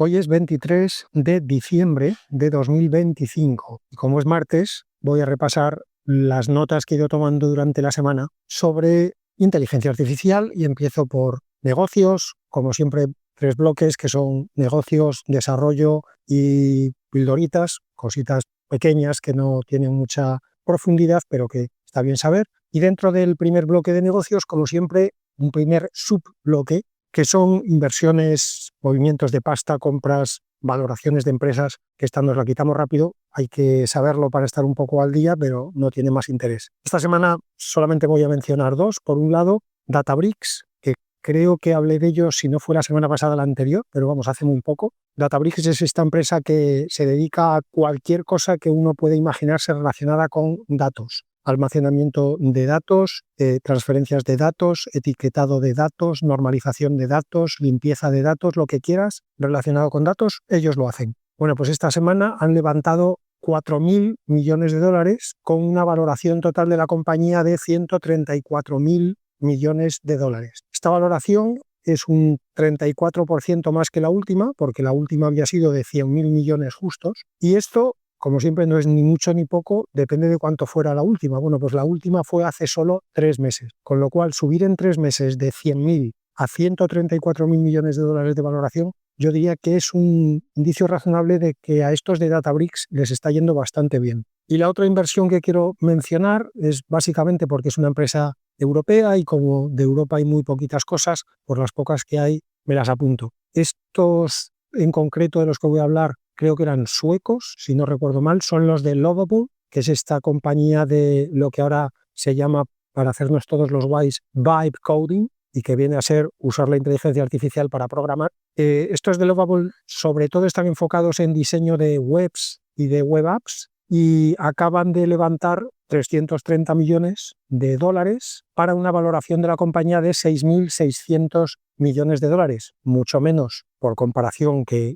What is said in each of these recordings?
Hoy es 23 de diciembre de 2025 y como es martes voy a repasar las notas que he ido tomando durante la semana sobre inteligencia artificial y empiezo por negocios, como siempre 3 bloques que son negocios, desarrollo y pildoritas, cositas pequeñas que no tienen mucha profundidad pero que está bien saber. Y dentro del primer bloque de negocios, como siempre, un primer subbloque que son inversiones, movimientos de pasta, compras, valoraciones de empresas, que esta nos la quitamos rápido, hay que saberlo para estar un poco al día, pero no tiene más interés. Esta semana solamente voy a mencionar 2. Por un lado, Databricks, que creo que hablé de ellos, si no fue la semana pasada, la anterior, pero vamos, hace muy poco. Databricks es esta empresa que se dedica a cualquier cosa que uno puede imaginarse relacionada con datos. Almacenamiento de datos, transferencias de datos, etiquetado de datos, normalización de datos, limpieza de datos, lo que quieras relacionado con datos, ellos lo hacen. Bueno, pues esta semana han levantado 4.000 millones de dólares con una valoración total de la compañía de 134.000 millones de dólares. Esta valoración es un 34% más que la última, porque la última había sido de 100.000 millones justos, y esto, como siempre, no es ni mucho ni poco, depende de cuánto fuera la última. Bueno, pues la última fue hace solo 3 meses, con lo cual subir en 3 meses de 100.000 a 134.000 millones de dólares de valoración, yo diría que es un indicio razonable de que a estos de Databricks les está yendo bastante bien. Y la otra inversión que quiero mencionar es básicamente porque es una empresa europea y como de Europa hay muy poquitas cosas, por las pocas que hay me las apunto. Estos en concreto de los que voy a hablar creo que eran suecos, si no recuerdo mal, son los de Lovable, que es esta compañía de lo que ahora se llama, para hacernos todos los guays, vibe coding, y que viene a ser usar la inteligencia artificial para programar. Estos de Lovable sobre todo están enfocados en diseño de webs y de web apps y acaban de levantar 330 millones de dólares para una valoración de la compañía de 6.600 millones de dólares, mucho menos por comparación que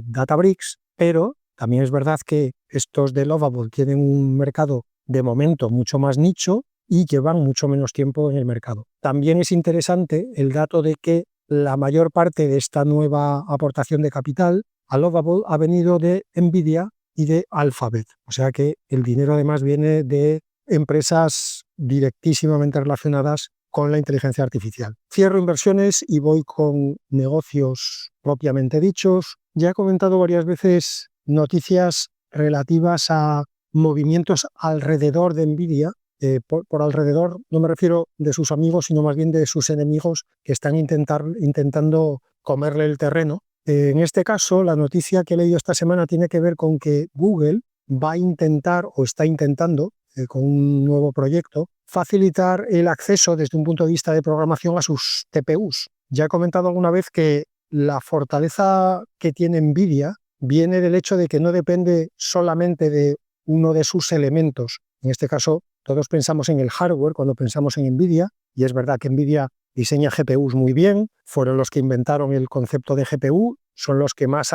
Databricks, pero también es verdad que estos de Lovable tienen un mercado de momento mucho más nicho y llevan mucho menos tiempo en el mercado. También es interesante el dato de que la mayor parte de esta nueva aportación de capital a Lovable ha venido de Nvidia y de Alphabet. O sea que el dinero además viene de empresas directísimamente relacionadas con la inteligencia artificial. Cierro inversiones y voy con negocios propiamente dichos. Ya he comentado varias veces noticias relativas a movimientos alrededor de Nvidia. Por alrededor no me refiero de sus amigos, sino más bien de sus enemigos que están intentando comerle el terreno. En este caso, la noticia que he leído esta semana tiene que ver con que Google va a intentar o está intentando, con un nuevo proyecto, facilitar el acceso desde un punto de vista de programación a sus TPUs. Ya he comentado alguna vez que la fortaleza que tiene Nvidia viene del hecho de que no depende solamente de uno de sus elementos. En este caso, todos pensamos en el hardware cuando pensamos en Nvidia, y es verdad que Nvidia diseña GPUs muy bien, fueron los que inventaron el concepto de GPU, son los que más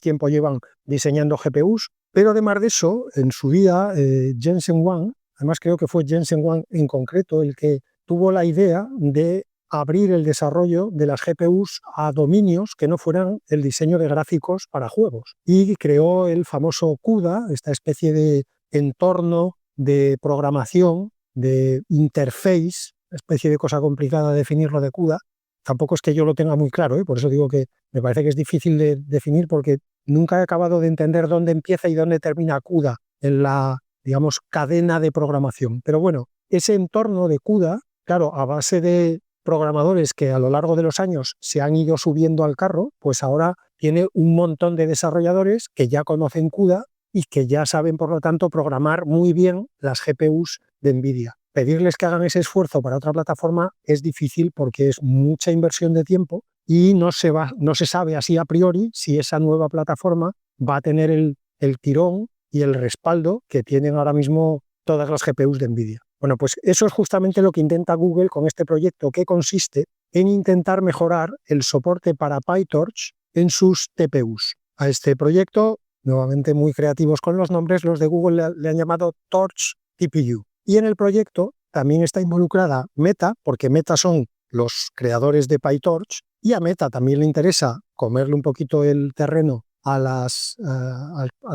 tiempo llevan diseñando GPUs, pero además de eso, en su día, Jensen Huang, además creo que fue Jensen Huang en concreto el que tuvo la idea de abrir el desarrollo de las GPUs a dominios que no fueran el diseño de gráficos para juegos. Y creó el famoso CUDA, esta especie de entorno de programación, de interface, especie de cosa complicada de definirlo de CUDA. Tampoco es que yo lo tenga muy claro, por eso digo que me parece que es difícil de definir porque nunca he acabado de entender dónde empieza y dónde termina CUDA en la, digamos, cadena de programación. Pero bueno, ese entorno de CUDA, claro, a base de programadores que a lo largo de los años se han ido subiendo al carro, pues ahora tiene un montón de desarrolladores que ya conocen CUDA y que ya saben, por lo tanto, programar muy bien las GPUs de Nvidia. Pedirles que hagan ese esfuerzo para otra plataforma es difícil porque es mucha inversión de tiempo y no se sabe así a priori si esa nueva plataforma va a tener el tirón y el respaldo que tienen ahora mismo todas las GPUs de Nvidia. Bueno, pues eso es justamente lo que intenta Google con este proyecto, que consiste en intentar mejorar el soporte para PyTorch en sus TPUs. A este proyecto, nuevamente muy creativos con los nombres, los de Google le han llamado Torch TPU. Y en el proyecto también está involucrada Meta, porque Meta son los creadores de PyTorch, y a Meta también le interesa comerle un poquito el terreno a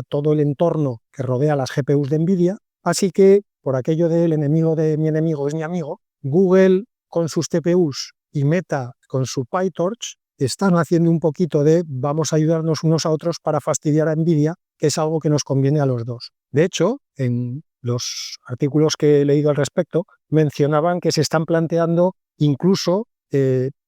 todo el entorno que rodea las GPUs de NVIDIA, así que por aquello del enemigo de mi enemigo es mi amigo, Google con sus TPUs y Meta con su PyTorch están haciendo un poquito de vamos a ayudarnos unos a otros para fastidiar a NVIDIA, que es algo que nos conviene a los dos. De hecho, en los artículos que he leído al respecto, mencionaban que se están planteando incluso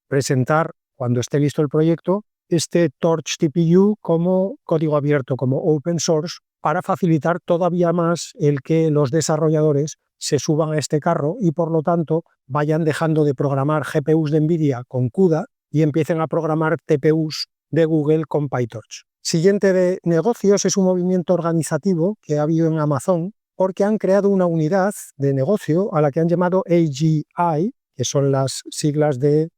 presentar, cuando esté listo el proyecto, este Torch TPU como código abierto, como open source, para facilitar todavía más el que los desarrolladores se suban a este carro y, por lo tanto, vayan dejando de programar GPUs de NVIDIA con CUDA y empiecen a programar TPUs de Google con PyTorch. Siguiente de negocios es un movimiento organizativo que ha habido en Amazon, porque han creado una unidad de negocio a la que han llamado AGI, que son las siglas de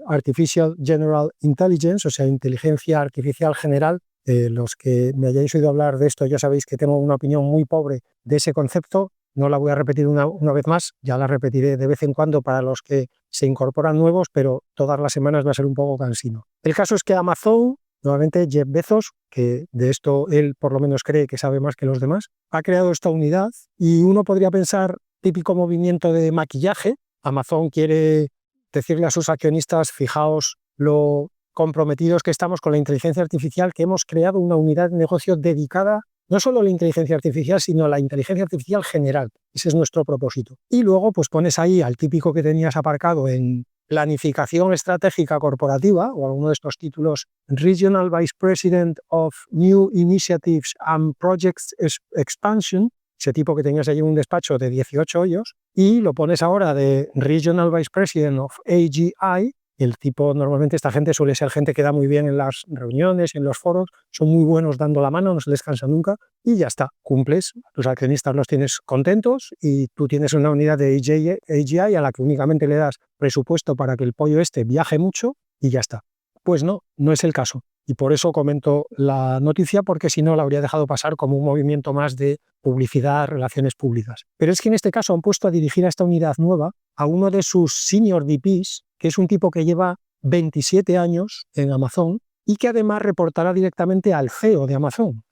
Artificial General Intelligence, o sea, inteligencia artificial general. Los que me hayáis oído hablar de esto ya sabéis que tengo una opinión muy pobre de ese concepto. No la voy a repetir una vez más, ya la repetiré de vez en cuando para los que se incorporan nuevos, pero todas las semanas va a ser un poco cansino. El caso es que Amazon, nuevamente Jeff Bezos, que de esto él por lo menos cree que sabe más que los demás, ha creado esta unidad y uno podría pensar típico movimiento de maquillaje. Amazon quiere decirle a sus accionistas, fijaos lo comprometidos que estamos con la inteligencia artificial, que hemos creado una unidad de negocio dedicada no solo a la inteligencia artificial, sino a la inteligencia artificial general. Ese es nuestro propósito. Y luego pues pones ahí al típico que tenías aparcado en planificación estratégica corporativa, o alguno de estos títulos, Regional Vice President of New Initiatives and Projects Expansion, ese tipo que tenías allí en un despacho de 18 hoyos, y lo pones ahora de Regional Vice President of AGI. El tipo, normalmente esta gente suele ser gente que da muy bien en las reuniones, en los foros, son muy buenos dando la mano, no se les cansa nunca, y ya está, cumples, tus accionistas los tienes contentos y tú tienes una unidad de AGI a la que únicamente le das presupuesto para que el pollo este viaje mucho y ya está. Pues no, no es el caso. Y por eso comento la noticia, porque si no la habría dejado pasar como un movimiento más de publicidad, relaciones públicas. Pero es que en este caso han puesto a dirigir a esta unidad nueva a uno de sus senior VPs, que es un tipo que lleva 27 años en Amazon y que además reportará directamente al CEO de Amazon,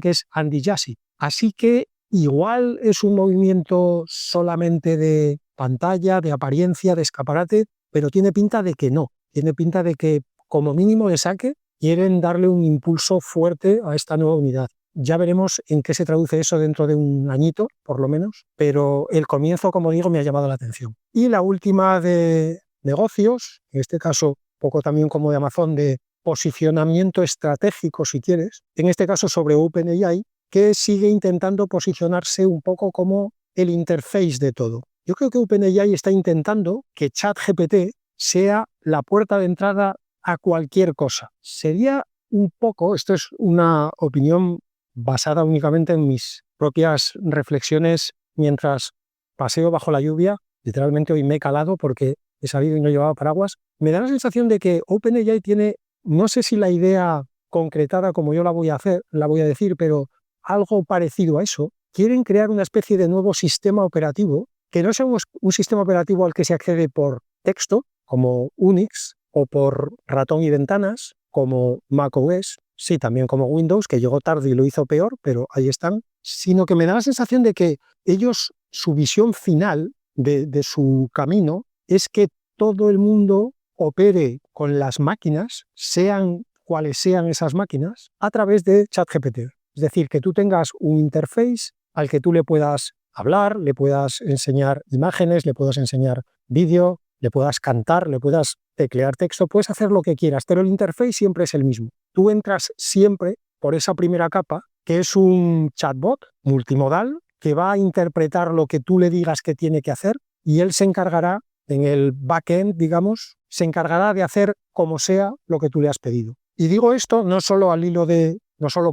que es Andy Jassy. Así que igual es un movimiento solamente de pantalla, de apariencia, de escaparate, pero tiene pinta de que no. Tiene pinta de que, como mínimo de saque, quieren darle un impulso fuerte a esta nueva unidad. Ya veremos en qué se traduce eso dentro de un añito, por lo menos, pero el comienzo, como digo, me ha llamado la atención. Y la última de negocios, en este caso, poco también como de Amazon, de posicionamiento estratégico, si quieres, en este caso sobre OpenAI, que sigue intentando posicionarse un poco como el interface de todo. Yo creo que OpenAI está intentando que ChatGPT sea la puerta de entrada a cualquier cosa. Sería un poco, esto es una opinión basada únicamente en mis propias reflexiones mientras paseo bajo la lluvia, literalmente hoy me he calado porque he salido y no llevaba paraguas, me da la sensación de que OpenAI tiene, no sé si la idea concretada como yo la voy a decir, pero algo parecido a eso. Quieren crear una especie de nuevo sistema operativo, que no sea un sistema operativo al que se accede por texto, como Unix, o por ratón y ventanas, como macOS, sí, también como Windows, que llegó tarde y lo hizo peor, pero ahí están, sino que me da la sensación de que ellos, su visión final de su camino, es que todo el mundo opere con las máquinas, sean cuales sean esas máquinas, a través de ChatGPT. Es decir, que tú tengas un interface al que tú le puedas hablar, le puedas enseñar imágenes, le puedas enseñar vídeo, le puedas cantar, le puedas teclear texto, puedes hacer lo que quieras, pero el interface siempre es el mismo. Tú entras siempre por esa primera capa, que es un chatbot multimodal, que va a interpretar lo que tú le digas que tiene que hacer, y él se encargará, en el backend, digamos, se encargará de hacer como sea lo que tú le has pedido. Y digo esto no solo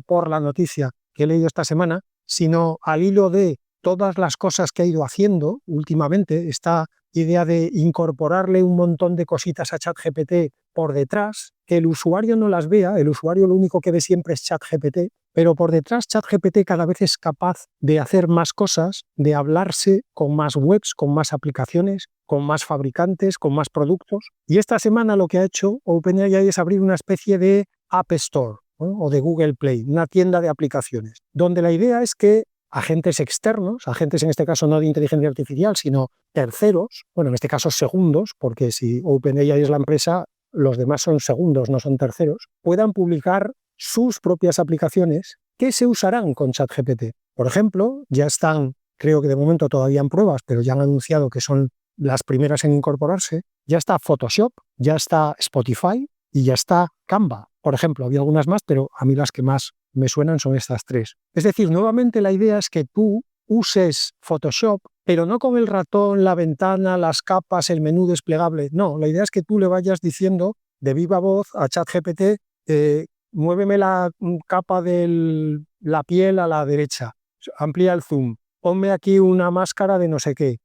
por la noticia que he leído esta semana, sino al hilo de todas las cosas que ha ido haciendo últimamente, esta idea de incorporarle un montón de cositas a ChatGPT por detrás, que el usuario no las vea, el usuario lo único que ve siempre es ChatGPT, pero por detrás ChatGPT cada vez es capaz de hacer más cosas, de hablarse con más webs, con más aplicaciones, con más fabricantes, con más productos. Y esta semana lo que ha hecho OpenAI es abrir una especie de App Store, ¿no? O de Google Play, una tienda de aplicaciones, donde la idea es que agentes externos, agentes en este caso no de inteligencia artificial, sino terceros, bueno, en este caso segundos, porque si OpenAI es la empresa, los demás son segundos, no son terceros, puedan publicar sus propias aplicaciones que se usarán con ChatGPT. Por ejemplo, ya están, creo que de momento todavía en pruebas, pero ya han anunciado que son las primeras en incorporarse, ya está Photoshop, ya está Spotify y ya está Canva. Por ejemplo, había algunas más, pero a mí las que más me suenan son estas tres. Es decir, nuevamente la idea es que tú uses Photoshop, pero no con el ratón, la ventana, las capas, el menú desplegable. No, la idea es que tú le vayas diciendo de viva voz a ChatGPT, muéveme la capa de la piel a la derecha, amplía el zoom, ponme aquí una máscara de no sé qué,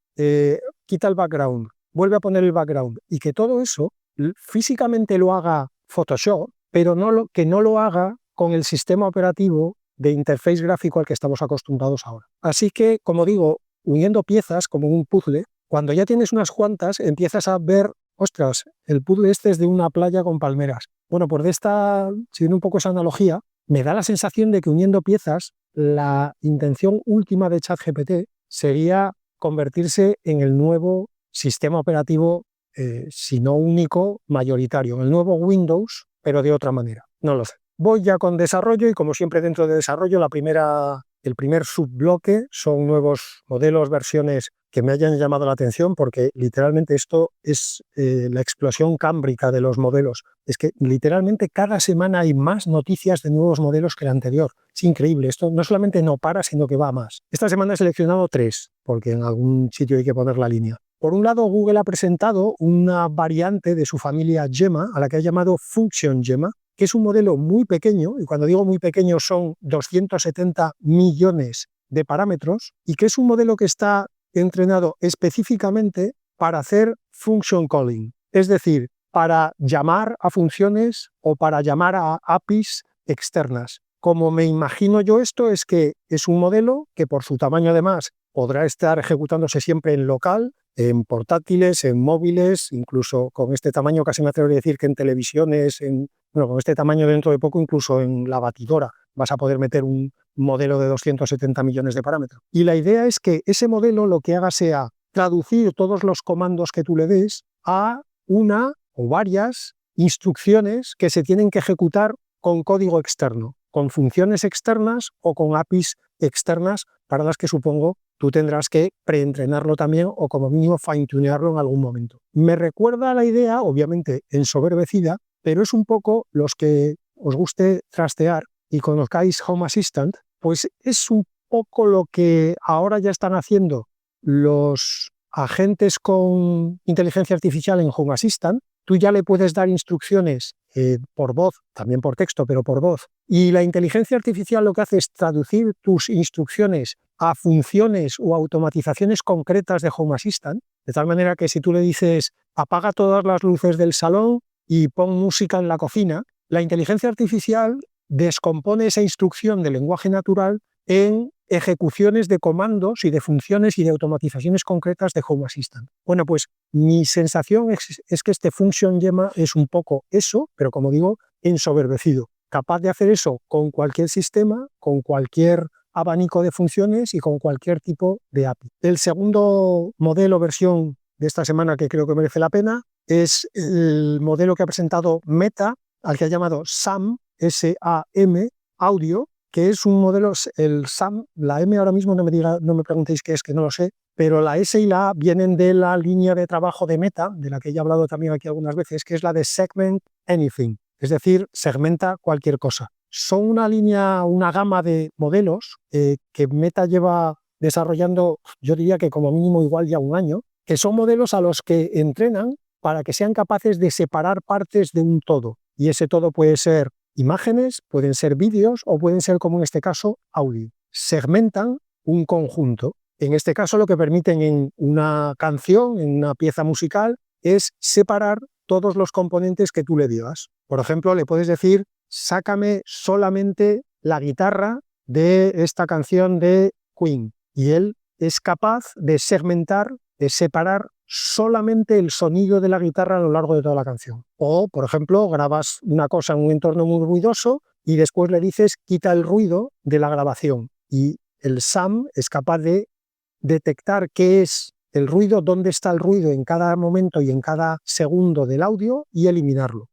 quita el background, vuelve a poner el background, y que todo eso físicamente lo haga Photoshop, pero que no lo haga con el sistema operativo de interface gráfico al que estamos acostumbrados ahora. Así que, como digo, uniendo piezas como un puzzle, cuando ya tienes unas cuantas, empiezas a ver, ostras, el puzzle este es de una playa con palmeras. Bueno, por siguiendo un poco esa analogía, me da la sensación de que uniendo piezas, la intención última de ChatGPT sería convertirse en el nuevo sistema operativo, si no único, mayoritario, en el nuevo Windows, pero de otra manera. No lo sé. Voy ya con desarrollo y, como siempre dentro de desarrollo, el primer subbloque son nuevos modelos, versiones que me hayan llamado la atención, porque literalmente esto es la explosión cámbrica de los modelos. Es que literalmente cada semana hay más noticias de nuevos modelos que la anterior. Es increíble, esto no solamente no para, sino que va a más. Esta semana he seleccionado 3, porque en algún sitio hay que poner la línea. Por un lado, Google ha presentado una variante de su familia Gemma, a la que ha llamado Function Gemma, que es un modelo muy pequeño, y cuando digo muy pequeño son 270 millones de parámetros, y que es un modelo que está entrenado específicamente para hacer function calling, es decir, para llamar a funciones o para llamar a APIs externas. Como me imagino yo esto, es que es un modelo que por su tamaño además podrá estar ejecutándose siempre en local, en portátiles, en móviles, incluso con este tamaño casi me atrevería a decir que en televisiones, con este tamaño dentro de poco incluso en la batidora vas a poder meter un modelo de 270 millones de parámetros. Y la idea es que ese modelo lo que haga sea traducir todos los comandos que tú le des a una o varias instrucciones que se tienen que ejecutar con código externo, con funciones externas o con APIs externas para las que supongo tú tendrás que preentrenarlo también o como mínimo fine-tunearlo en algún momento. Me recuerda a la idea, obviamente ensoberbecida, pero es un poco, los que os guste trastear y conozcáis Home Assistant, pues es un poco lo que ahora ya están haciendo los agentes con inteligencia artificial en Home Assistant. Tú ya le puedes dar instrucciones por voz, también por texto, pero por voz. Y la inteligencia artificial lo que hace es traducir tus instrucciones a funciones o automatizaciones concretas de Home Assistant, de tal manera que si tú le dices apaga todas las luces del salón y pon música en la cocina, la inteligencia artificial descompone esa instrucción de lenguaje natural en ejecuciones de comandos y de funciones y de automatizaciones concretas de Home Assistant. Bueno, pues mi sensación es que este Function Gemma es un poco eso, pero como digo, ensoberbecido. Capaz de hacer eso con cualquier sistema, con cualquier abanico de funciones y con cualquier tipo de API. El segundo modelo, versión de esta semana que creo que merece la pena, es el modelo que ha presentado Meta, al que ha llamado SAM, S-A-M, Audio, que es un modelo, el SAM, la M ahora mismo no me preguntéis qué es, que no lo sé, pero la S y la A vienen de la línea de trabajo de Meta, de la que ya he hablado también aquí algunas veces, que es la de Segment Anything, es decir, segmenta cualquier cosa. Son una gama de modelos que Meta lleva desarrollando, yo diría que como mínimo igual ya un año, que son modelos a los que entrenan para que sean capaces de separar partes de un todo. Y ese todo puede ser imágenes, pueden ser vídeos o pueden ser, como en este caso, audio. Segmentan un conjunto. En este caso lo que permiten en una canción, en una pieza musical, es separar todos los componentes que tú le digas. Por ejemplo, le puedes decir, sácame solamente la guitarra de esta canción de Queen. Y él es capaz de segmentar, de separar solamente el sonido de la guitarra a lo largo de toda la canción. O, por ejemplo, grabas una cosa en un entorno muy ruidoso y después le dices, quita el ruido de la grabación. Y el SAM es capaz de detectar qué es el ruido, dónde está el ruido en cada momento y en cada segundo del audio y eliminarlo.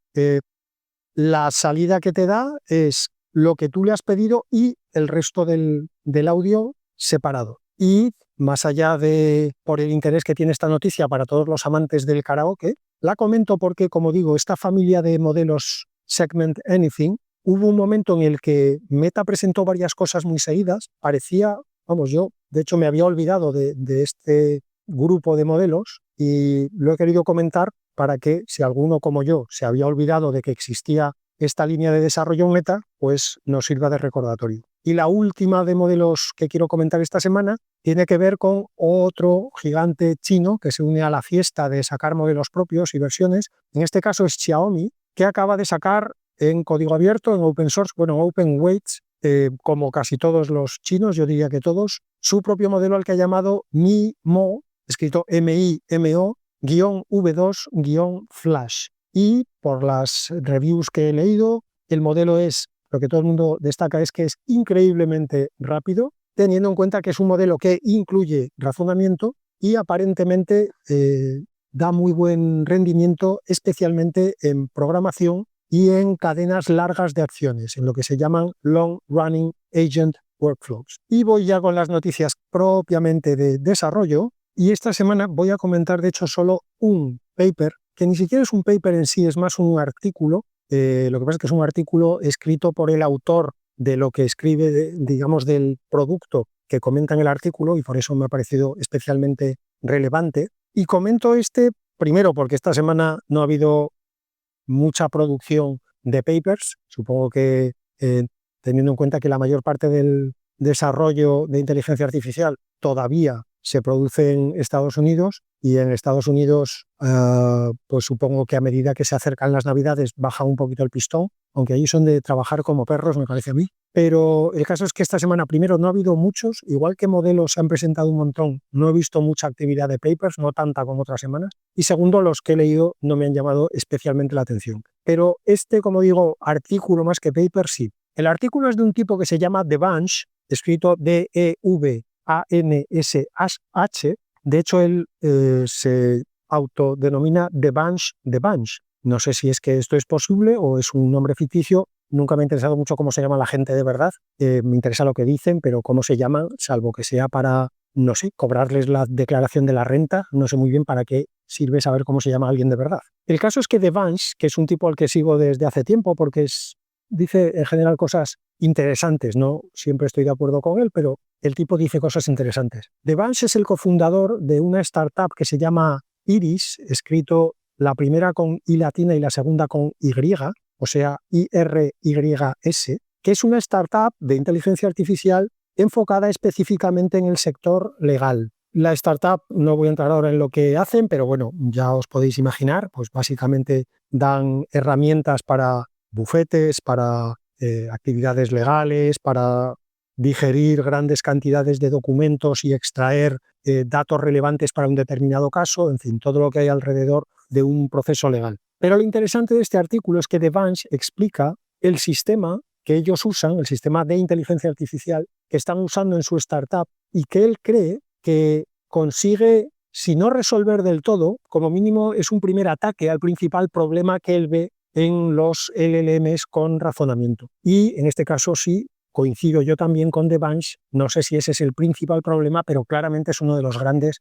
La salida que te da es lo que tú le has pedido y el resto del audio separado. Y más allá de por el interés que tiene esta noticia para todos los amantes del karaoke, la comento porque, como digo, esta familia de modelos Segment Anything, hubo un momento en el que Meta presentó varias cosas muy seguidas, parecía, yo de hecho me había olvidado de este grupo de modelos y lo he querido comentar para que si alguno como yo se había olvidado de que existía esta línea de desarrollo en Meta, pues nos sirva de recordatorio. Y la última de modelos que quiero comentar esta semana tiene que ver con otro gigante chino que se une a la fiesta de sacar modelos propios y versiones. En este caso es Xiaomi, que acaba de sacar en código abierto, en open source, en open weights, como casi todos los chinos, yo diría que todos, su propio modelo al que ha llamado Mi Mo, escrito MIMO, V2-Flash. Y por las reviews que he leído, el modelo es, lo que todo el mundo destaca es que es increíblemente rápido, teniendo en cuenta que es un modelo que incluye razonamiento y aparentemente da muy buen rendimiento, especialmente en programación y en cadenas largas de acciones, en lo que se llaman Long Running Agent Workflows. Y voy ya con las noticias propiamente de desarrollo. Y esta semana voy a comentar, de hecho, solo un paper, que ni siquiera es un paper en sí, es más un artículo. Lo que pasa es que es un artículo escrito por el autor de lo que escribe, digamos, del producto que comenta en el artículo, y por eso me ha parecido especialmente relevante. Y comento este, primero, porque esta semana no ha habido mucha producción de papers. Supongo que, teniendo en cuenta que la mayor parte del desarrollo de inteligencia artificial todavía se produce en Estados Unidos, y en Estados Unidos pues supongo que a medida que se acercan las Navidades baja un poquito el pistón, aunque allí son de trabajar como perros, me parece a mí. Pero el caso es que esta semana, primero, no ha habido muchos, igual que modelos se han presentado un montón, no he visto mucha actividad de papers, no tanta como otras semanas. Y segundo, los que he leído no me han llamado especialmente la atención. Pero este, como digo, artículo más que paper, sí. El artículo es de un tipo que se llama Devansh, escrito Devansh. De hecho, él se autodenomina Devansh. No sé si es que esto es posible o es un nombre ficticio. Nunca me ha interesado mucho cómo se llama la gente de verdad. Me interesa lo que dicen, pero cómo se llaman, salvo que sea para, no sé, cobrarles la declaración de la renta. No sé muy bien para qué sirve saber cómo se llama alguien de verdad. El caso es que Devansh, que es un tipo al que sigo desde hace tiempo, porque dice en general cosas interesantes, no siempre estoy de acuerdo con él, pero el tipo dice cosas interesantes. Devansh es el cofundador de una startup que se llama Iris, escrito la primera con I latina y la segunda con Y, o sea, IRYS, que es una startup de inteligencia artificial enfocada específicamente en el sector legal. La startup, no voy a entrar ahora en lo que hacen, pero bueno, ya os podéis imaginar, pues básicamente dan herramientas para bufetes, para actividades legales, para digerir grandes cantidades de documentos y extraer datos relevantes para un determinado caso, en fin, todo lo que hay alrededor de un proceso legal. Pero lo interesante de este artículo es que Devansh explica el sistema que ellos usan, el sistema de inteligencia artificial que están usando en su startup, y que él cree que consigue, si no resolver del todo, como mínimo es un primer ataque al principal problema que él ve en los LLMs con razonamiento. Y en este caso sí, coincido yo también con Devansh, no sé si ese es el principal problema, pero claramente es uno de los grandes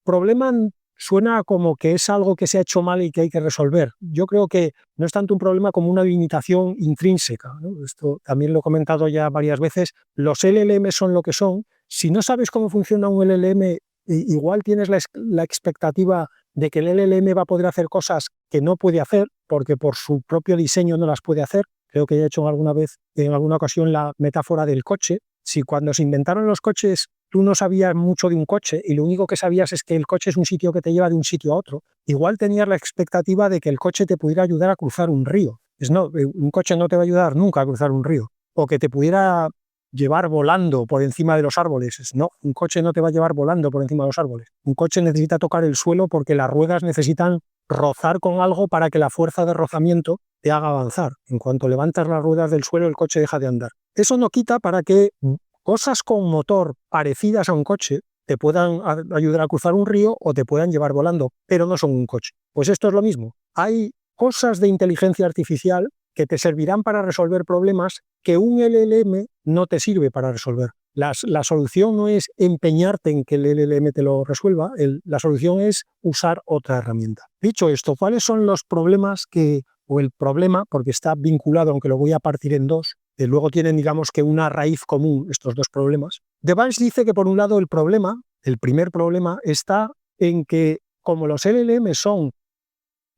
problemas. Suena como que es algo que se ha hecho mal y que hay que resolver. Yo creo que no es tanto un problema como una limitación intrínseca, ¿no? Esto también lo he comentado ya varias veces. Los LLM son lo que son. Si no sabes cómo funciona un LLM, igual tienes la expectativa de que el LLM va a poder hacer cosas que no puede hacer, porque por su propio diseño no las puede hacer. Creo que ya he hecho alguna vez, en alguna ocasión, la metáfora del coche. Si cuando se inventaron los coches tú no sabías mucho de un coche y lo único que sabías es que el coche es un sitio que te lleva de un sitio a otro, igual tenías la expectativa de que el coche te pudiera ayudar a cruzar un río. No, un coche no te va a ayudar nunca a cruzar un río. O que te pudiera llevar volando por encima de los árboles. No, un coche no te va a llevar volando por encima de los árboles. Un coche necesita tocar el suelo porque las ruedas necesitan rozar con algo para que la fuerza de rozamiento te haga avanzar. En cuanto levantas las ruedas del suelo, el coche deja de andar. Eso no quita para que cosas con motor parecidas a un coche te puedan ayudar a cruzar un río o te puedan llevar volando, pero no son un coche. Pues esto es lo mismo. Hay cosas de inteligencia artificial que te servirán para resolver problemas que un LLM no te sirve para resolver. La solución no es empeñarte en que el LLM te lo resuelva, la solución es usar otra herramienta. Dicho esto, ¿cuáles son los problemas o el problema, porque está vinculado, aunque lo voy a partir en dos, luego tienen, digamos, que una raíz común estos dos problemas? Devance dice que, por un lado, el primer problema, está en que, como los LLM son, en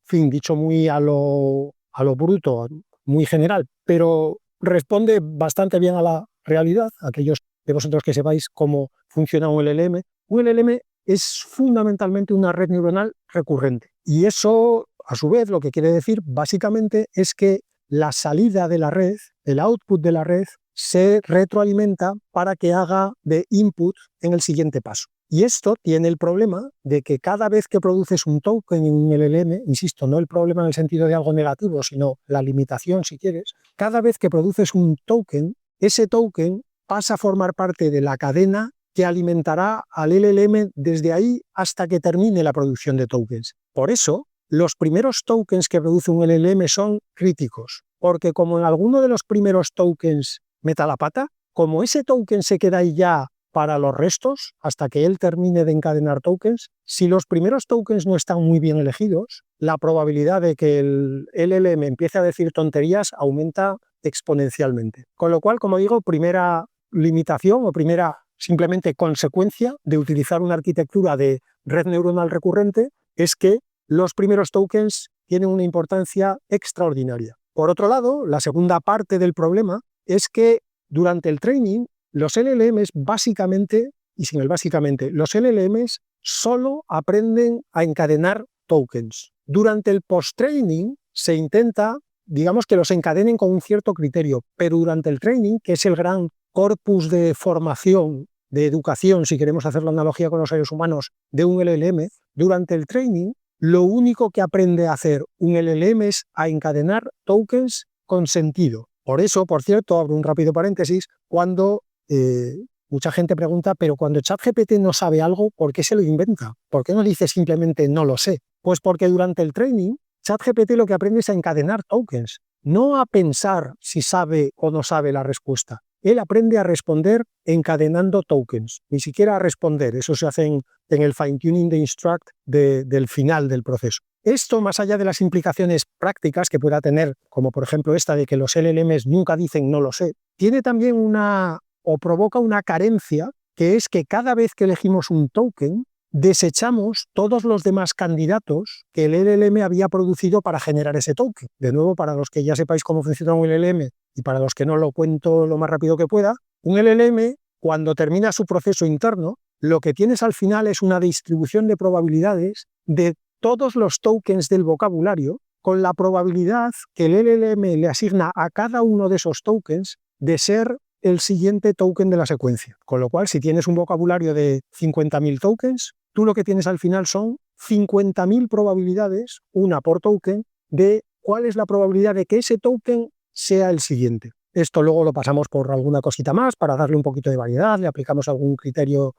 fin, dicho muy a lo bruto, muy general, pero responde bastante bien a la realidad, aquellos de vosotros que sepáis cómo funciona un LLM es fundamentalmente una red neuronal recurrente. Y eso, a su vez, lo que quiere decir básicamente es que la salida de la red, el output de la red, se retroalimenta para que haga de input en el siguiente paso. Y esto tiene el problema de que cada vez que produces un token en un LLM, insisto, no el problema en el sentido de algo negativo, sino la limitación, si quieres, cada vez que produces un token, ese token pasa a formar parte de la cadena que alimentará al LLM desde ahí hasta que termine la producción de tokens. Por eso, los primeros tokens que produce un LLM son críticos, porque como en alguno de los primeros tokens meta la pata, como ese token se queda ahí ya para los restos, hasta que él termine de encadenar tokens, si los primeros tokens no están muy bien elegidos, la probabilidad de que el LLM empiece a decir tonterías aumenta exponencialmente. Con lo cual, como digo, primera limitación o primera simplemente consecuencia de utilizar una arquitectura de red neuronal recurrente es que los primeros tokens tienen una importancia extraordinaria. Por otro lado, la segunda parte del problema es que durante el training, los LLMs básicamente, y sin el básicamente, los LLMs solo aprenden a encadenar tokens. Durante el post-training se intenta, digamos, que los encadenen con un cierto criterio, pero durante el training, que es el gran corpus de formación, de educación, si queremos hacer la analogía con los seres humanos, de un LLM, durante el training, lo único que aprende a hacer un LLM es a encadenar tokens con sentido. Por eso, por cierto, abro un rápido paréntesis, cuando mucha gente pregunta, pero cuando ChatGPT no sabe algo, ¿por qué se lo inventa? ¿Por qué no dice simplemente no lo sé? Pues porque durante el training, ChatGPT lo que aprende es a encadenar tokens, no a pensar si sabe o no sabe la respuesta. Él aprende a responder encadenando tokens, ni siquiera a responder. Eso se hace en el fine-tuning de instruct del final del proceso. Esto, más allá de las implicaciones prácticas que pueda tener, como por ejemplo esta de que los LLMs nunca dicen no lo sé, tiene también provoca una carencia, que es que cada vez que elegimos un token, desechamos todos los demás candidatos que el LLM había producido para generar ese token. De nuevo, para los que ya sepáis cómo funciona un LLM y para los que no, lo cuento lo más rápido que pueda, un LLM, cuando termina su proceso interno, lo que tienes al final es una distribución de probabilidades de todos los tokens del vocabulario, con la probabilidad que el LLM le asigna a cada uno de esos tokens de ser el siguiente token de la secuencia. Con lo cual, si tienes un vocabulario de 50.000 tokens, tú lo que tienes al final son 50.000 probabilidades, una por token, de cuál es la probabilidad de que ese token sea el siguiente. Esto luego lo pasamos por alguna cosita más para darle un poquito de variedad, le aplicamos algún criterio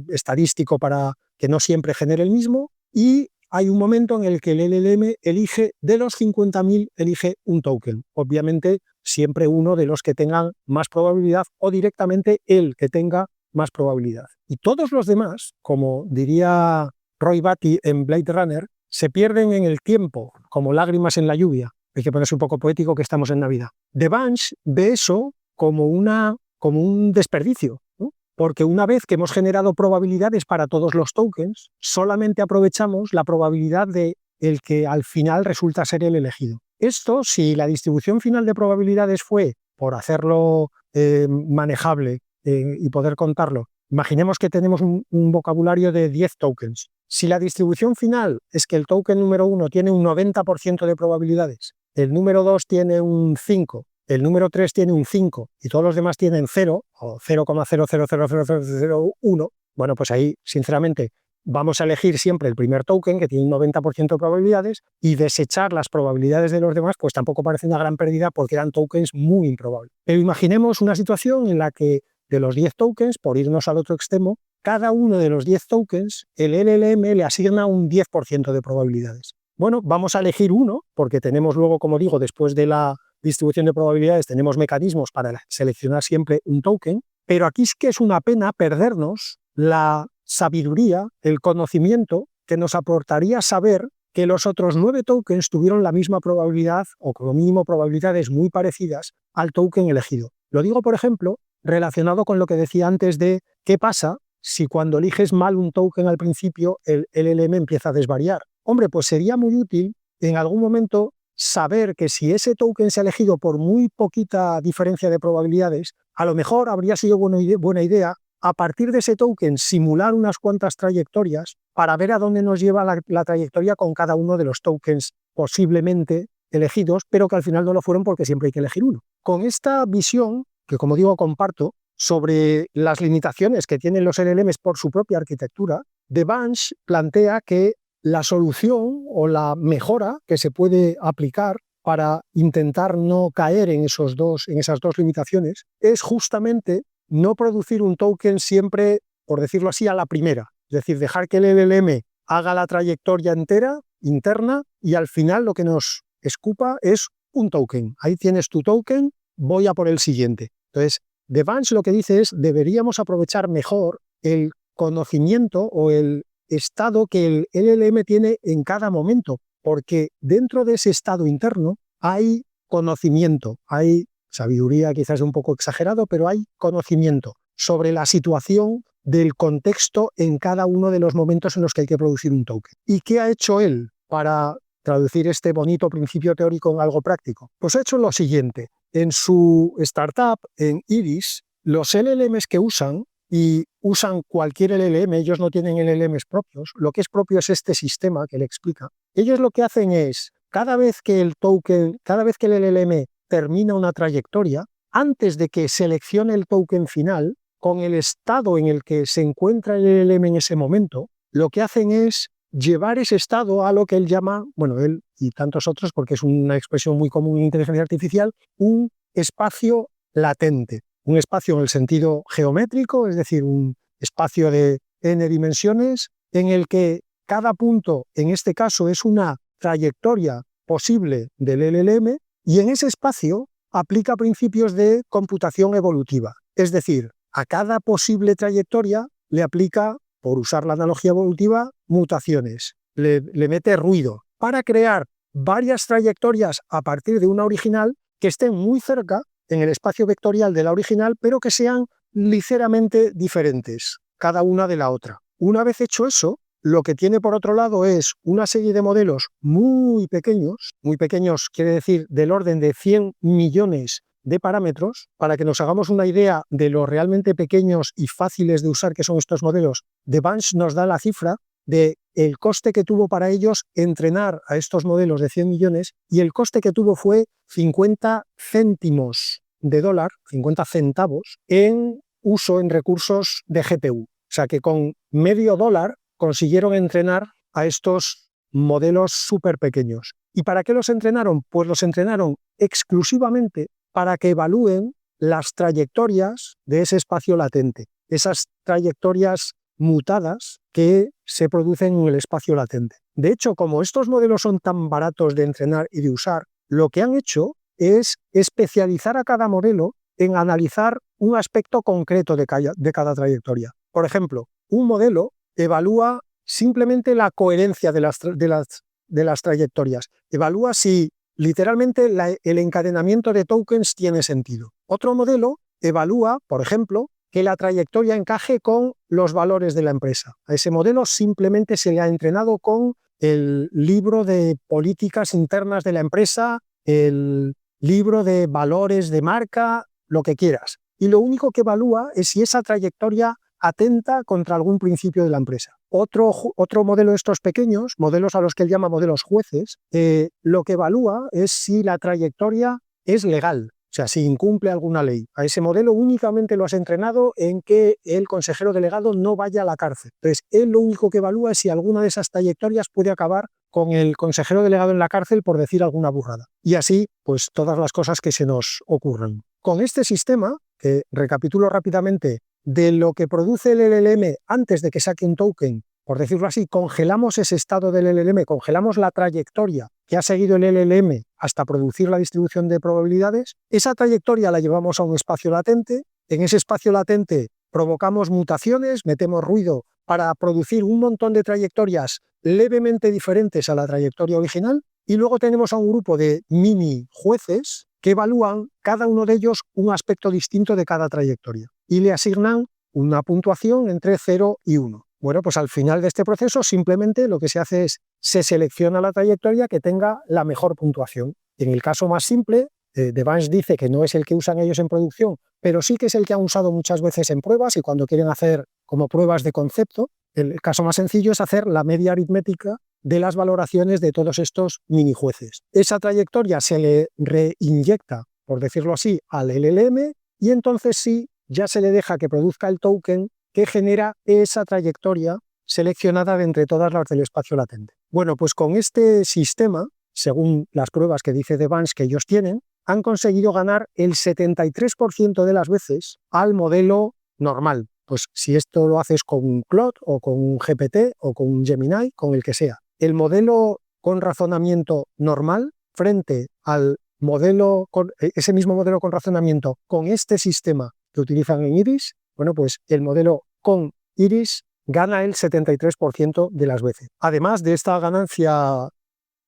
estadístico para que no siempre genere el mismo, y hay un momento en el que el LLM elige, de los 50.000, elige un token. Obviamente, siempre uno de los que tengan más probabilidad o directamente el que tenga más probabilidad. Y todos los demás, como diría Roy Batty en Blade Runner, se pierden en el tiempo, como lágrimas en la lluvia. Hay que ponerse un poco poético que estamos en Navidad. Devance ve eso como un desperdicio, ¿no? Porque una vez que hemos generado probabilidades para todos los tokens, solamente aprovechamos la probabilidad de el que al final resulta ser el elegido. Esto, si la distribución final de probabilidades fue, por hacerlo manejable, y poder contarlo. Imaginemos que tenemos un vocabulario de 10 tokens. Si la distribución final es que el token número 1 tiene un 90% de probabilidades, el número 2 tiene un 5, el número 3 tiene un 5 y todos los demás tienen 0 o 0,0000001, bueno, pues ahí, sinceramente, vamos a elegir siempre el primer token, que tiene un 90% de probabilidades, y desechar las probabilidades de los demás, pues tampoco parece una gran pérdida porque eran tokens muy improbables. Pero imaginemos una situación en la que de los 10 tokens, por irnos al otro extremo, cada uno de los 10 tokens, el LLM le asigna un 10% de probabilidades. Bueno, vamos a elegir uno, porque tenemos luego, como digo, después de la distribución de probabilidades, tenemos mecanismos para seleccionar siempre un token, pero aquí es que es una pena perdernos la sabiduría, el conocimiento que nos aportaría saber que los otros 9 tokens tuvieron la misma probabilidad o como mínimo probabilidades muy parecidas al token elegido. Lo digo, por ejemplo, relacionado con lo que decía antes de qué pasa si cuando eliges mal un token al principio el LLM empieza a desvariar. Hombre, pues sería muy útil en algún momento saber que si ese token se ha elegido por muy poquita diferencia de probabilidades, a lo mejor habría sido buena idea a partir de ese token simular unas cuantas trayectorias para ver a dónde nos lleva la trayectoria con cada uno de los tokens posiblemente elegidos, pero que al final no lo fueron porque siempre hay que elegir uno. Con esta visión, que como digo comparto, sobre las limitaciones que tienen los LLMs por su propia arquitectura, Devansh plantea que la solución o la mejora que se puede aplicar para intentar no caer en esas dos limitaciones es justamente no producir un token siempre, por decirlo así, a la primera. Es decir, dejar que el LLM haga la trayectoria entera, interna, y al final lo que nos escupa es un token. Ahí tienes tu token, voy a por el siguiente. Entonces, Devansh lo que dice es, deberíamos aprovechar mejor el conocimiento o el estado que el LLM tiene en cada momento, porque dentro de ese estado interno hay conocimiento, hay sabiduría, quizás un poco exagerado, pero hay conocimiento sobre la situación del contexto en cada uno de los momentos en los que hay que producir un token. ¿Y qué ha hecho él para traducir este bonito principio teórico en algo práctico? Pues ha hecho lo siguiente. En su startup, en Iris, los LLMs que usan, y usan cualquier LLM, ellos no tienen LLMs propios, lo que es propio es este sistema que le explica. Ellos lo que hacen es, cada vez que el LLM termina una trayectoria, antes de que seleccione el token final, con el estado en el que se encuentra el LLM en ese momento, lo que hacen es llevar ese estado a lo que él llama, bueno, él y tantos otros, porque es una expresión muy común en inteligencia artificial, un espacio latente. Un espacio en el sentido geométrico, es decir, un espacio de n dimensiones, en el que cada punto, en este caso, es una trayectoria posible del LLM, y en ese espacio aplica principios de computación evolutiva. Es decir, a cada posible trayectoria le aplica, por usar la analogía evolutiva, mutaciones. Le mete ruido para crear varias trayectorias a partir de una original que estén muy cerca en el espacio vectorial de la original, pero que sean ligeramente diferentes, cada una de la otra. Una vez hecho eso, lo que tiene por otro lado es una serie de modelos muy pequeños quiere decir del orden de 100 millones de parámetros. Para que nos hagamos una idea de lo realmente pequeños y fáciles de usar que son estos modelos, Devansh nos da la cifra de el coste que tuvo para ellos entrenar a estos modelos de 100 millones, y el coste que tuvo fue 50 céntimos de dólar, 50 centavos, en uso en recursos de GPU. O sea que con medio dólar consiguieron entrenar a estos modelos súper pequeños. ¿Y para qué los entrenaron? Pues los entrenaron exclusivamente para que evalúen las trayectorias de ese espacio latente, esas trayectorias mutadas que se producen en el espacio latente. De hecho, como estos modelos son tan baratos de entrenar y de usar, lo que han hecho es especializar a cada modelo en analizar un aspecto concreto de cada trayectoria. Por ejemplo, un modelo evalúa simplemente la coherencia de las trayectorias, evalúa si literalmente el encadenamiento de tokens tiene sentido. Otro modelo evalúa, por ejemplo, que la trayectoria encaje con los valores de la empresa. A ese modelo simplemente se le ha entrenado con el libro de políticas internas de la empresa, el libro de valores de marca, lo que quieras. y lo único que evalúa es si esa trayectoria atenta contra algún principio de la empresa. Otro modelo de estos pequeños, modelos a los que él llama modelos jueces, lo que evalúa es si la trayectoria es legal, o sea, si incumple alguna ley. A ese modelo únicamente lo has entrenado en que el consejero delegado no vaya a la cárcel. Entonces, él lo único que evalúa es si alguna de esas trayectorias puede acabar con el consejero delegado en la cárcel por decir alguna burrada. Y así, pues todas las cosas que se nos ocurran. Con este sistema, que recapitulo rápidamente, de lo que produce el LLM antes de que saque un token, por decirlo así, congelamos ese estado del LLM, congelamos la trayectoria que ha seguido el LLM hasta producir la distribución de probabilidades. Esa trayectoria la llevamos a un espacio latente. En ese espacio latente provocamos mutaciones, metemos ruido para producir un montón de trayectorias levemente diferentes a la trayectoria original, y luego tenemos a un grupo de mini jueces que evalúan cada uno de ellos un aspecto distinto de cada trayectoria y le asignan una puntuación entre 0 y 1. Bueno, pues al final de este proceso simplemente lo que se hace es se selecciona la trayectoria que tenga la mejor puntuación. En el caso más simple, Devans dice que no es el que usan ellos en producción, pero sí que es el que han usado muchas veces en pruebas y cuando quieren hacer como pruebas de concepto. El caso más sencillo es hacer la media aritmética de las valoraciones de todos estos mini jueces. Esa trayectoria se le reinyecta, por decirlo así, al LLM y entonces sí, ya se le deja que produzca el token que genera esa trayectoria seleccionada de entre todas las del espacio latente. Bueno, pues con este sistema, según las pruebas que dice Devans que ellos tienen, han conseguido ganar el 73% de las veces al modelo normal. Pues si esto lo haces con un Claude o con un GPT o con un Gemini, con el que sea. El modelo con razonamiento normal frente al modelo ese mismo modelo con razonamiento con este sistema que utilizan en Iris, bueno, pues el modelo con Iris gana el 73% de las veces. Además de esta ganancia,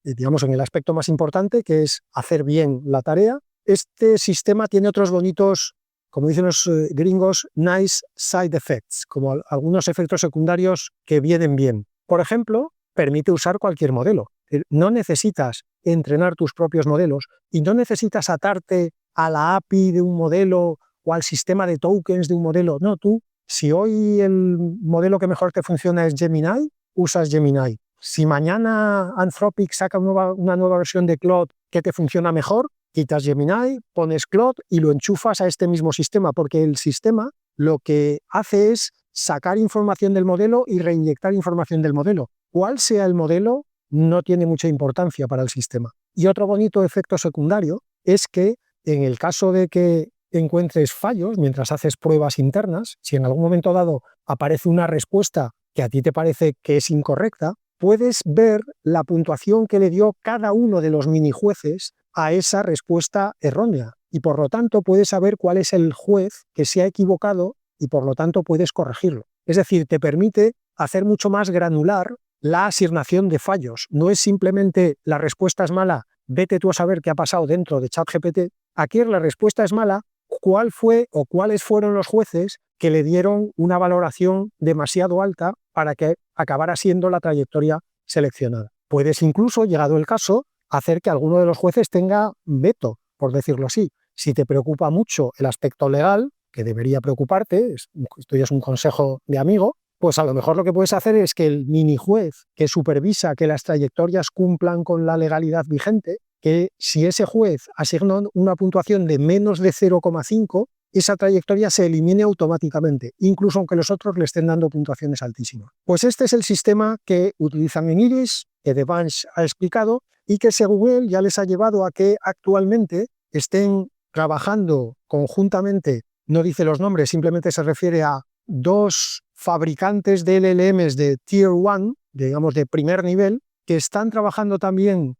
digamos, en el aspecto más importante, que es hacer bien la tarea, este sistema tiene otros bonitos, como dicen los gringos, nice side effects, como algunos efectos secundarios que vienen bien. Por ejemplo, permite usar cualquier modelo. No necesitas entrenar tus propios modelos y no necesitas atarte a la API de un modelo o al sistema de tokens de un modelo. No, tú, si hoy el modelo que mejor te funciona es Gemini, usas Gemini. Si mañana Anthropic saca una nueva versión de Claude que te funciona mejor, quitas Gemini, pones Claude y lo enchufas a este mismo sistema, porque el sistema lo que hace es sacar información del modelo y reinyectar información del modelo. Cuál sea el modelo no tiene mucha importancia para el sistema. Y otro bonito efecto secundario es que en el caso de que encuentres fallos mientras haces pruebas internas, si en algún momento dado aparece una respuesta que a ti te parece que es incorrecta, puedes ver la puntuación que le dio cada uno de los mini jueces a esa respuesta errónea y por lo tanto puedes saber cuál es el juez que se ha equivocado y por lo tanto puedes corregirlo. Es decir, te permite hacer mucho más granular la asignación de fallos. No es simplemente la respuesta es mala, vete tú a saber qué ha pasado dentro de ChatGPT. Aquí la respuesta es mala, cuál fue o cuáles fueron los jueces que le dieron una valoración demasiado alta para que acabara siendo la trayectoria seleccionada. Puedes incluso, llegado el caso, hacer que alguno de los jueces tenga veto, por decirlo así. Si te preocupa mucho el aspecto legal, que debería preocuparte, esto ya es un consejo de amigo, pues a lo mejor lo que puedes hacer es que el mini juez que supervisa que las trayectorias cumplan con la legalidad vigente, que si ese juez asigna una puntuación de menos de 0,5, esa trayectoria se elimine automáticamente, incluso aunque los otros le estén dando puntuaciones altísimas. Pues este es el sistema que utilizan en Iris, que Devans ha explicado, y que según él ya les ha llevado a que actualmente estén trabajando conjuntamente, no dice los nombres, simplemente se refiere a dos fabricantes de LLMs de Tier 1, digamos de primer nivel, que están trabajando también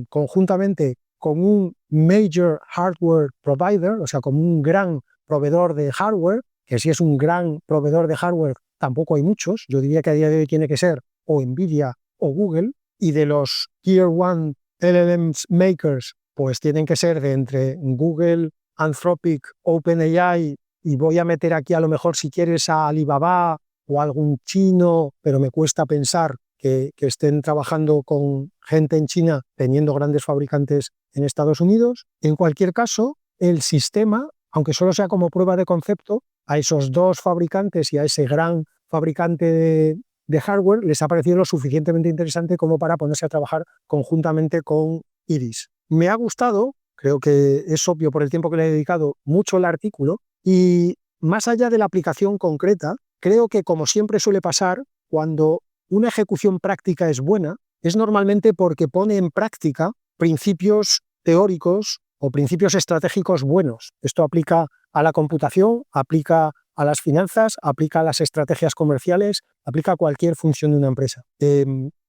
conjuntamente con un Major Hardware Provider, o sea, como un gran proveedor de hardware, que si es un gran proveedor de hardware tampoco hay muchos, yo diría que a día de hoy tiene que ser o Nvidia o Google, y de los Tier 1 LLMs makers, pues tienen que ser de entre Google, Anthropic, OpenAI, y voy a meter aquí a lo mejor si quieres a Alibaba o algún chino, pero me cuesta pensar que estén trabajando con gente en China teniendo grandes fabricantes en Estados Unidos. En cualquier caso, el sistema, aunque solo sea como prueba de concepto, a esos dos fabricantes y a ese gran fabricante de hardware les ha parecido lo suficientemente interesante como para ponerse a trabajar conjuntamente con Iris. Me ha gustado, creo que es obvio por el tiempo que le he dedicado, mucho el artículo, y más allá de la aplicación concreta, creo que, como siempre suele pasar, cuando una ejecución práctica es buena, es normalmente porque pone en práctica principios teóricos o principios estratégicos buenos. Esto aplica a la computación, aplica a las finanzas, aplica a las estrategias comerciales, aplica a cualquier función de una empresa.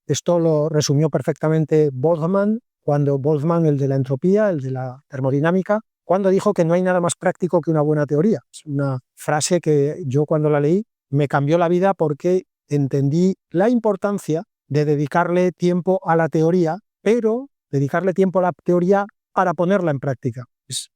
Esto lo resumió perfectamente Boltzmann, el de la entropía, el de la termodinámica, cuando dijo que no hay nada más práctico que una buena teoría. Es una frase que yo, cuando la leí, me cambió la vida porque entendí la importancia de dedicarle tiempo a la teoría, pero dedicarle tiempo a la teoría para ponerla en práctica.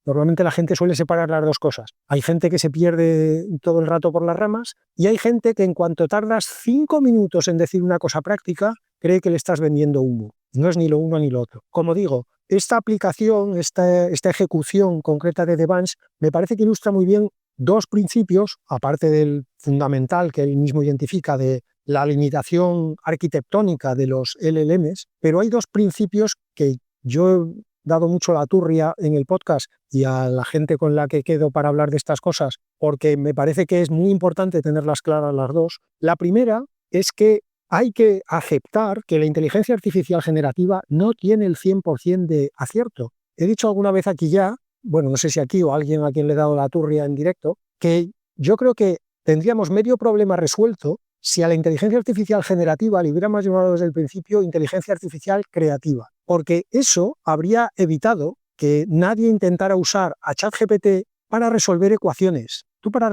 Normalmente la gente suele separar las dos cosas. Hay gente que se pierde todo el rato por las ramas y hay gente que, en cuanto tardas 5 minutos en decir una cosa práctica, cree que le estás vendiendo humo. No es ni lo uno ni lo otro. Como digo, esta aplicación, esta ejecución concreta de Devance, me parece que ilustra muy bien dos principios, aparte del fundamental que él mismo identifica de la limitación arquitectónica de los LLMs, pero hay dos principios que yo he dado mucho la turria en el podcast y a la gente con la que quedo para hablar de estas cosas, porque me parece que es muy importante tenerlas claras las dos. La primera es que hay que aceptar que la inteligencia artificial generativa no tiene el 100% de acierto. He dicho alguna vez aquí ya, bueno, no sé si aquí o alguien a quien le he dado la turria en directo, que yo creo que tendríamos medio problema resuelto si a la inteligencia artificial generativa le hubiéramos llamado desde el principio inteligencia artificial creativa, porque eso habría evitado que nadie intentara usar a ChatGPT para resolver ecuaciones. Tú para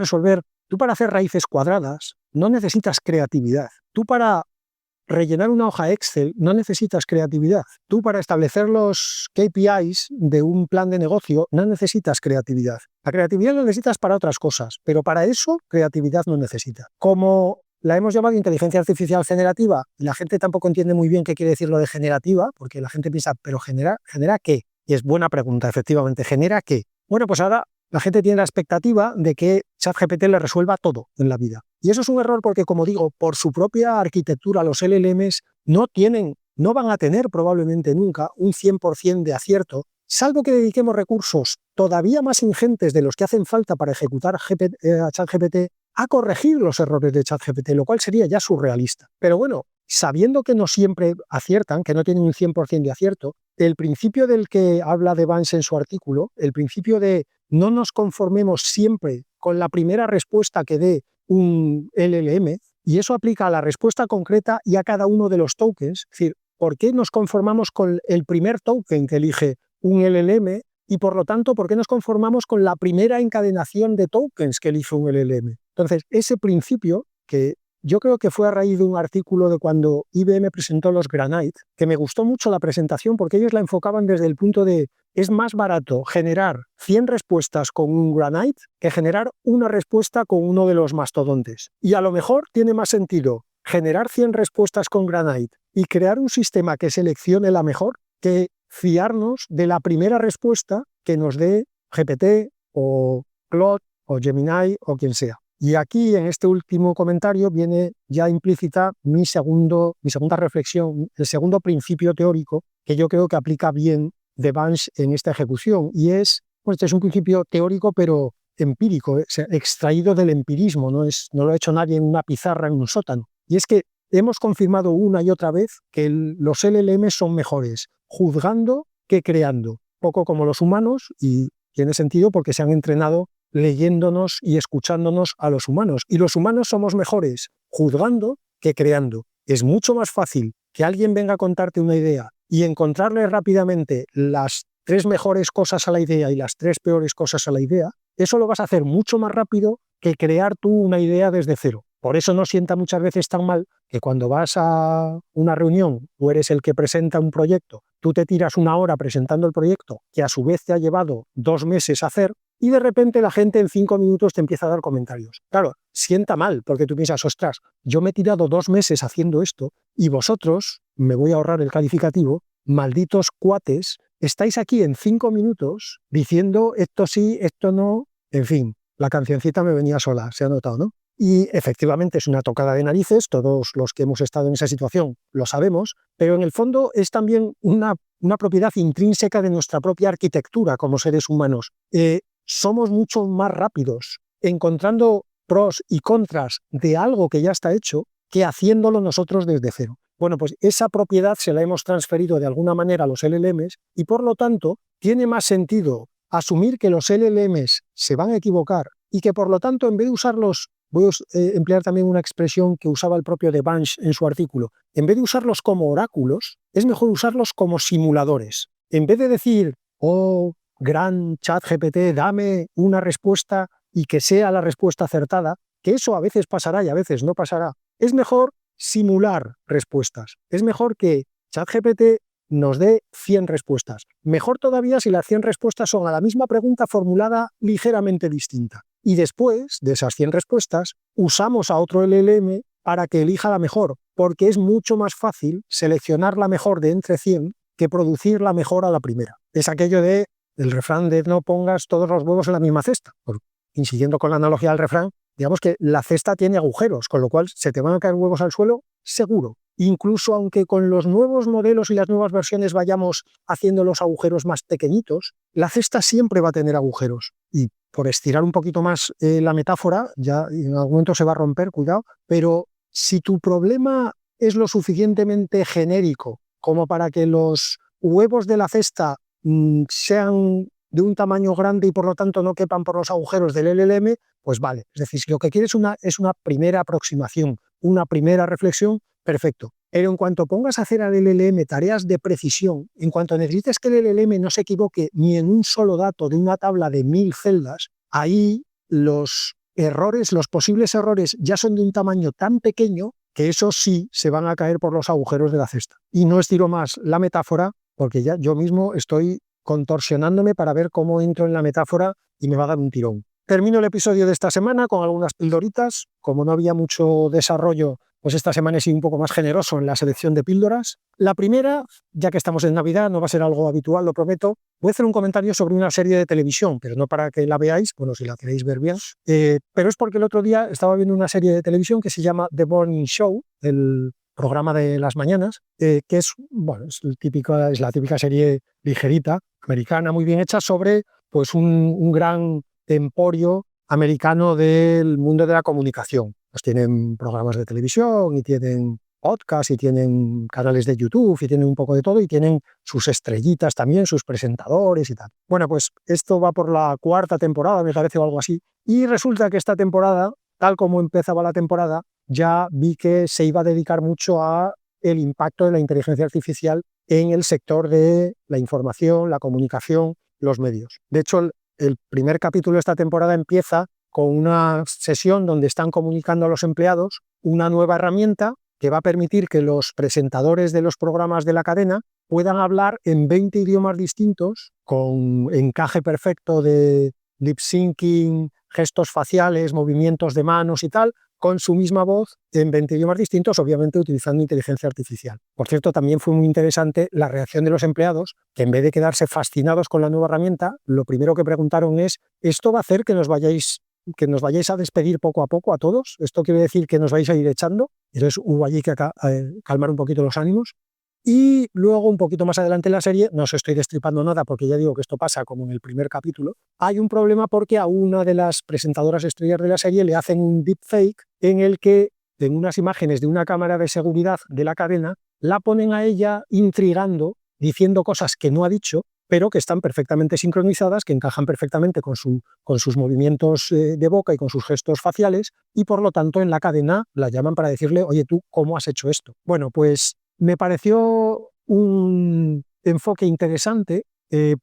hacer raíces cuadradas no necesitas creatividad. Tú para rellenar una hoja Excel no necesitas creatividad. Tú para establecer los KPIs de un plan de negocio no necesitas creatividad. La creatividad la necesitas para otras cosas, pero para eso creatividad no necesitas. Como la hemos llamado inteligencia artificial generativa, y la gente tampoco entiende muy bien qué quiere decir lo de generativa, porque la gente piensa, ¿pero genera qué? Y es buena pregunta, efectivamente, ¿genera qué? Bueno, pues ahora la gente tiene la expectativa de que ChatGPT le resuelva todo en la vida. Y eso es un error porque, como digo, por su propia arquitectura, los LLMs no van a tener probablemente nunca un 100% de acierto, salvo que dediquemos recursos todavía más ingentes de los que hacen falta para ejecutar a ChatGPT a corregir los errores de ChatGPT, lo cual sería ya surrealista. Pero bueno, sabiendo que no siempre aciertan, que no tienen un 100% de acierto, el principio del que habla Devance en su artículo, el principio de no nos conformemos siempre con la primera respuesta que dé un LLM, y eso aplica a la respuesta concreta y a cada uno de los tokens. Es decir, ¿por qué nos conformamos con el primer token que elige un LLM? Y por lo tanto, ¿por qué nos conformamos con la primera encadenación de tokens que elige un LLM? Entonces, ese principio, que yo creo que fue a raíz de un artículo de cuando IBM presentó los Granite, que me gustó mucho la presentación porque ellos la enfocaban desde el punto de es más barato generar 100 respuestas con un Granite que generar una respuesta con uno de los mastodontes. Y a lo mejor tiene más sentido generar 100 respuestas con Granite y crear un sistema que seleccione la mejor que fiarnos de la primera respuesta que nos dé GPT o Claude o Gemini o quien sea. Y aquí, en este último comentario, viene ya implícita mi segunda reflexión, el segundo principio teórico que yo creo que aplica bien Devance en esta ejecución. Y es un principio teórico, pero empírico, extraído del empirismo, no lo ha hecho nadie en una pizarra en un sótano. Y es que hemos confirmado una y otra vez que los LLM son mejores juzgando que creando, poco como los humanos, y tiene sentido porque se han entrenado leyéndonos y escuchándonos a los humanos. Y los humanos somos mejores juzgando que creando. Es mucho más fácil que alguien venga a contarte una idea y encontrarle rápidamente las 3 mejores cosas a la idea y las 3 peores cosas a la idea. Eso lo vas a hacer mucho más rápido que crear tú una idea desde cero. Por eso no sienta muchas veces tan mal que cuando vas a una reunión, tú eres el que presenta un proyecto, tú te tiras 1 hora presentando el proyecto, que a su vez te ha llevado 2 meses hacer, y de repente la gente en 5 minutos te empieza a dar comentarios. Claro, sienta mal, porque tú piensas, ostras, yo me he tirado 2 meses haciendo esto, y vosotros, me voy a ahorrar el calificativo, malditos cuates, estáis aquí en 5 minutos diciendo esto sí, esto no, En fin, la cancioncita me venía sola, se ha notado, ¿no? Y efectivamente es una tocada de narices, todos los que hemos estado en esa situación lo sabemos, pero en el fondo es también una propiedad intrínseca de nuestra propia arquitectura como seres humanos. Somos mucho más rápidos encontrando pros y contras de algo que ya está hecho que haciéndolo nosotros desde cero. Bueno, pues esa propiedad se la hemos transferido de alguna manera a los LLMs y por lo tanto tiene más sentido asumir que los LLMs se van a equivocar y que por lo tanto en vez de usarlos, voy a emplear también una expresión que usaba el propio Devansh en su artículo, en vez de usarlos como oráculos, es mejor usarlos como simuladores. En vez de decir, oh, gran ChatGPT, dame una respuesta y que sea la respuesta acertada, que eso a veces pasará y a veces no pasará, es mejor simular respuestas. Es mejor que ChatGPT nos dé 100 respuestas. Mejor todavía si las 100 respuestas son a la misma pregunta formulada ligeramente distinta. Y después de esas 100 respuestas, usamos a otro LLM para que elija la mejor, porque es mucho más fácil seleccionar la mejor de entre 100 que producir la mejor a la primera. Es aquello de el refrán de no pongas todos los huevos en la misma cesta. Siguiendo con la analogía del refrán, digamos que la cesta tiene agujeros, con lo cual se te van a caer huevos al suelo seguro. Incluso aunque con los nuevos modelos y las nuevas versiones vayamos haciendo los agujeros más pequeñitos, la cesta siempre va a tener agujeros. Y por estirar un poquito más la metáfora, ya en algún momento se va a romper, cuidado, pero si tu problema es lo suficientemente genérico como para que los huevos de la cesta sean de un tamaño grande y por lo tanto no quepan por los agujeros del LLM, pues vale. Es decir, si lo que quieres es una primera aproximación, una primera reflexión, perfecto. Pero en cuanto pongas a hacer al LLM tareas de precisión, en cuanto necesites que el LLM no se equivoque ni en un solo dato de una tabla de 1000 celdas, ahí los errores, los posibles errores ya son de un tamaño tan pequeño que esos sí se van a caer por los agujeros de la cesta. Y no estiro más la metáfora porque ya yo mismo estoy contorsionándome para ver cómo entro en la metáfora y me va a dar un tirón. Termino el episodio de esta semana con algunas pildoritas. Como no había mucho desarrollo, pues esta semana he sido un poco más generoso en la selección de píldoras. La primera, ya que estamos en Navidad, no va a ser algo habitual, lo prometo, voy a hacer un comentario sobre una serie de televisión, pero no para que la veáis, bueno, si la queréis ver bien, pero es porque el otro día estaba viendo una serie de televisión que se llama The Morning Show, el programa de las mañanas, que es, bueno, es la típica serie ligerita, americana, muy bien hecha, sobre pues un gran emporio americano del mundo de la comunicación. Pues tienen programas de televisión y tienen podcasts y tienen canales de YouTube y tienen un poco de todo y tienen sus estrellitas también, sus presentadores y tal. Bueno, pues esto va por la 4ª temporada, me parece, o algo así. Y resulta que esta temporada, tal como empezaba la temporada, ya vi que se iba a dedicar mucho a el impacto de la inteligencia artificial en el sector de la información, la comunicación, los medios. De hecho, el primer capítulo de esta temporada empieza con una sesión donde están comunicando a los empleados una nueva herramienta que va a permitir que los presentadores de los programas de la cadena puedan hablar en 20 idiomas distintos, con encaje perfecto de lip syncing, gestos faciales, movimientos de manos y tal, con su misma voz en 20 idiomas distintos, obviamente utilizando inteligencia artificial. Por cierto, también fue muy interesante la reacción de los empleados, que en vez de quedarse fascinados con la nueva herramienta, lo primero que preguntaron es, ¿esto va a hacer que nos vayáis a despedir poco a poco a todos? ¿Esto quiere decir que nos vais a ir echando? Entonces hubo allí que calmar un poquito los ánimos. Y luego, un poquito más adelante en la serie, no os estoy destripando nada porque ya digo que esto pasa como en el primer capítulo, hay un problema porque a una de las presentadoras estrellas de la serie le hacen un deepfake en el que, en unas imágenes de una cámara de seguridad de la cadena, la ponen a ella intrigando, diciendo cosas que no ha dicho, pero que están perfectamente sincronizadas, que encajan perfectamente con sus movimientos de boca y con sus gestos faciales, y por lo tanto en la cadena la llaman para decirle, oye, ¿tú cómo has hecho esto? Bueno, pues me pareció un enfoque interesante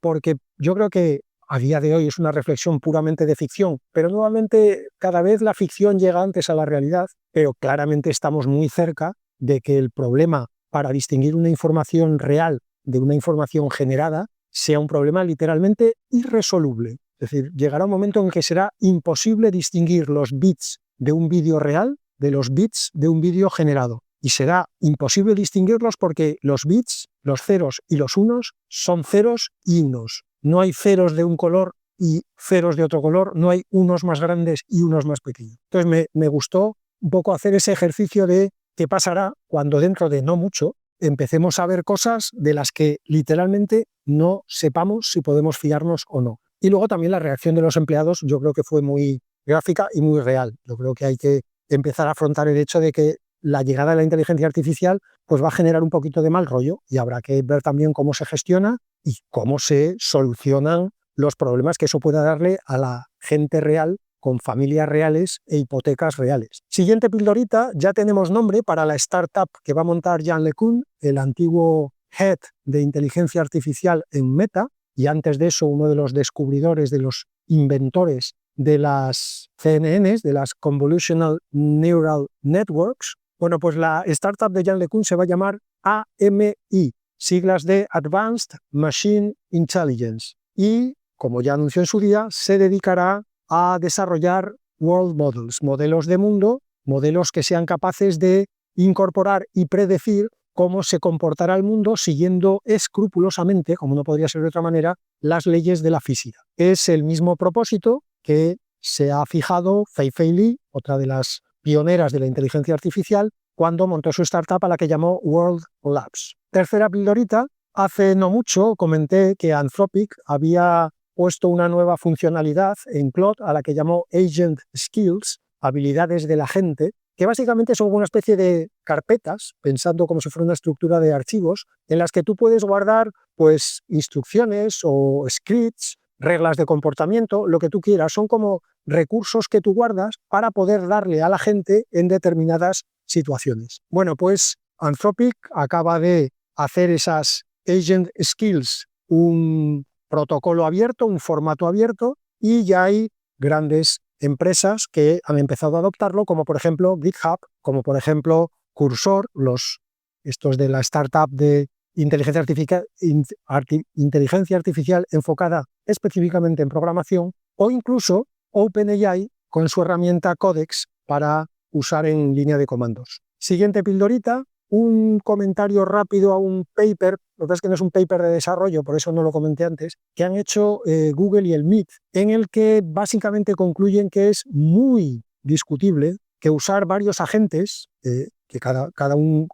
porque yo creo que a día de hoy es una reflexión puramente de ficción, pero nuevamente cada vez la ficción llega antes a la realidad, pero claramente estamos muy cerca de que el problema para distinguir una información real de una información generada sea un problema literalmente irresoluble. Es decir, llegará un momento en que será imposible distinguir los bits de un vídeo real de los bits de un vídeo generado. Y será imposible distinguirlos porque los bits, los ceros y los unos, son ceros y unos. No hay ceros de un color y ceros de otro color, no hay unos más grandes y unos más pequeños. Entonces me gustó un poco hacer ese ejercicio de qué pasará cuando dentro de no mucho empecemos a ver cosas de las que literalmente no sepamos si podemos fiarnos o no. Y luego también la reacción de los empleados yo creo que fue muy gráfica y muy real. Yo creo que hay que empezar a afrontar el hecho de que la llegada de la inteligencia artificial pues va a generar un poquito de mal rollo y habrá que ver también cómo se gestiona y cómo se solucionan los problemas que eso pueda darle a la gente real con familias reales e hipotecas reales. Siguiente pildorita, ya tenemos nombre para la startup que va a montar Yann LeCun, el antiguo head de inteligencia artificial en Meta, y antes de eso uno de los descubridores, de los inventores de las CNNs, de las Convolutional Neural Networks. Bueno, pues la startup de Yann LeCun se va a llamar AMI, siglas de Advanced Machine Intelligence, y, como ya anunció en su día, se dedicará a desarrollar world models, modelos de mundo, modelos que sean capaces de incorporar y predecir cómo se comportará el mundo siguiendo escrupulosamente, como no podría ser de otra manera, las leyes de la física. Es el mismo propósito que se ha fijado Fei-Fei Li, otra de las pioneras de la inteligencia artificial, cuando montó su startup a la que llamó World Labs. Tercera pildorita, hace no mucho comenté que Anthropic había puesto una nueva funcionalidad en Claude a la que llamó Agent Skills, habilidades de la gente, que básicamente son una especie de carpetas, pensando como si fuera una estructura de archivos, en las que tú puedes guardar pues instrucciones o scripts, reglas de comportamiento, lo que tú quieras. Son como recursos que tú guardas para poder darle a la gente en determinadas situaciones. Bueno, pues Anthropic acaba de hacer esas Agent Skills un protocolo abierto, un formato abierto, y ya hay grandes empresas que han empezado a adoptarlo, como por ejemplo GitHub, como por ejemplo Cursor, estos de la startup de inteligencia artificial enfocada específicamente en programación, o incluso OpenAI con su herramienta Codex para usar en línea de comandos. Siguiente pildorita, un comentario rápido a un paper, lo que pasa es que no es un paper de desarrollo, por eso no lo comenté antes, que han hecho Google y el MIT, en el que básicamente concluyen que es muy discutible que usar varios agentes, que cada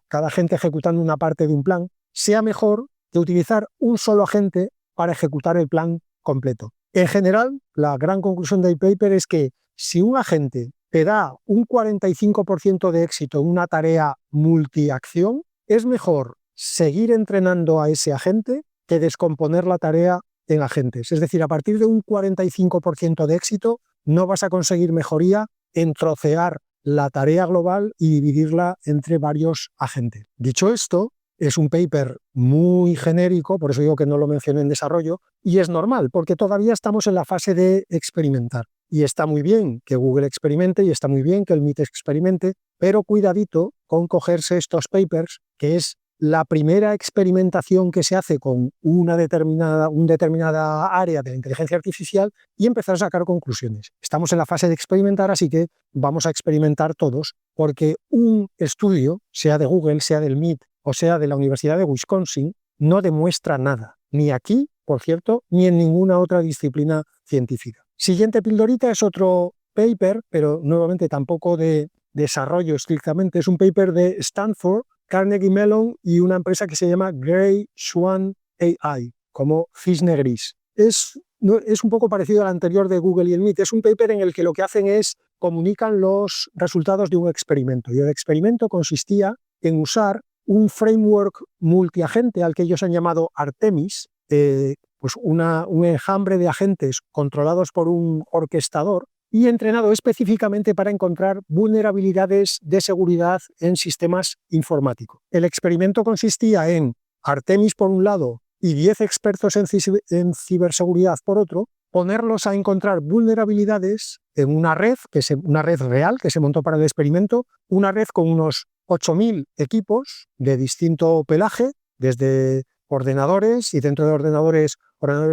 agente ejecutando una parte de un plan, sea mejor que utilizar un solo agente para ejecutar el plan completo. En general, la gran conclusión del paper es que si un agente te da un 45% de éxito en una tarea multiacción, es mejor seguir entrenando a ese agente que descomponer la tarea en agentes. Es decir, a partir de un 45% de éxito no vas a conseguir mejoría en trocear la tarea global y dividirla entre varios agentes. Dicho esto, es un paper muy genérico, por eso digo que no lo mencioné en desarrollo, y es normal, porque todavía estamos en la fase de experimentar. Y está muy bien que Google experimente y está muy bien que el MIT experimente, pero cuidadito con cogerse estos papers, que es la primera experimentación que se hace con una determinada área de la inteligencia artificial y empezar a sacar conclusiones. Estamos en la fase de experimentar, así que vamos a experimentar todos, porque un estudio, sea de Google, sea del MIT o sea de la Universidad de Wisconsin, no demuestra nada, ni aquí, por cierto, ni en ninguna otra disciplina científica. Siguiente pildorita es otro paper, pero nuevamente tampoco de desarrollo estrictamente, es un paper de Stanford, Carnegie Mellon y una empresa que se llama Grey Swan AI, como cisne gris. Es un poco parecido al anterior de Google y el MIT. Es un paper en el que lo que hacen es comunican los resultados de un experimento. Y el experimento consistía en usar un framework multiagente al que ellos han llamado Artemis, pues un enjambre de agentes controlados por un orquestador y entrenado específicamente para encontrar vulnerabilidades de seguridad en sistemas informáticos. El experimento consistía en Artemis por un lado y 10 expertos en ciberseguridad por otro, ponerlos a encontrar vulnerabilidades en una red real que se montó para el experimento, una red con unos 8.000 equipos de distinto pelaje, desde ordenadores y dentro de ordenadores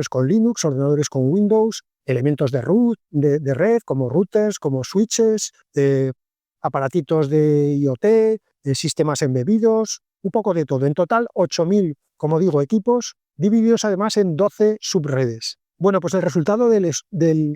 con Linux, ordenadores con Windows, elementos de red como routers, como switches, aparatitos de IoT, sistemas embebidos, un poco de todo. En total, 8.000, como digo, equipos, divididos además en 12 subredes. Bueno, pues el resultado del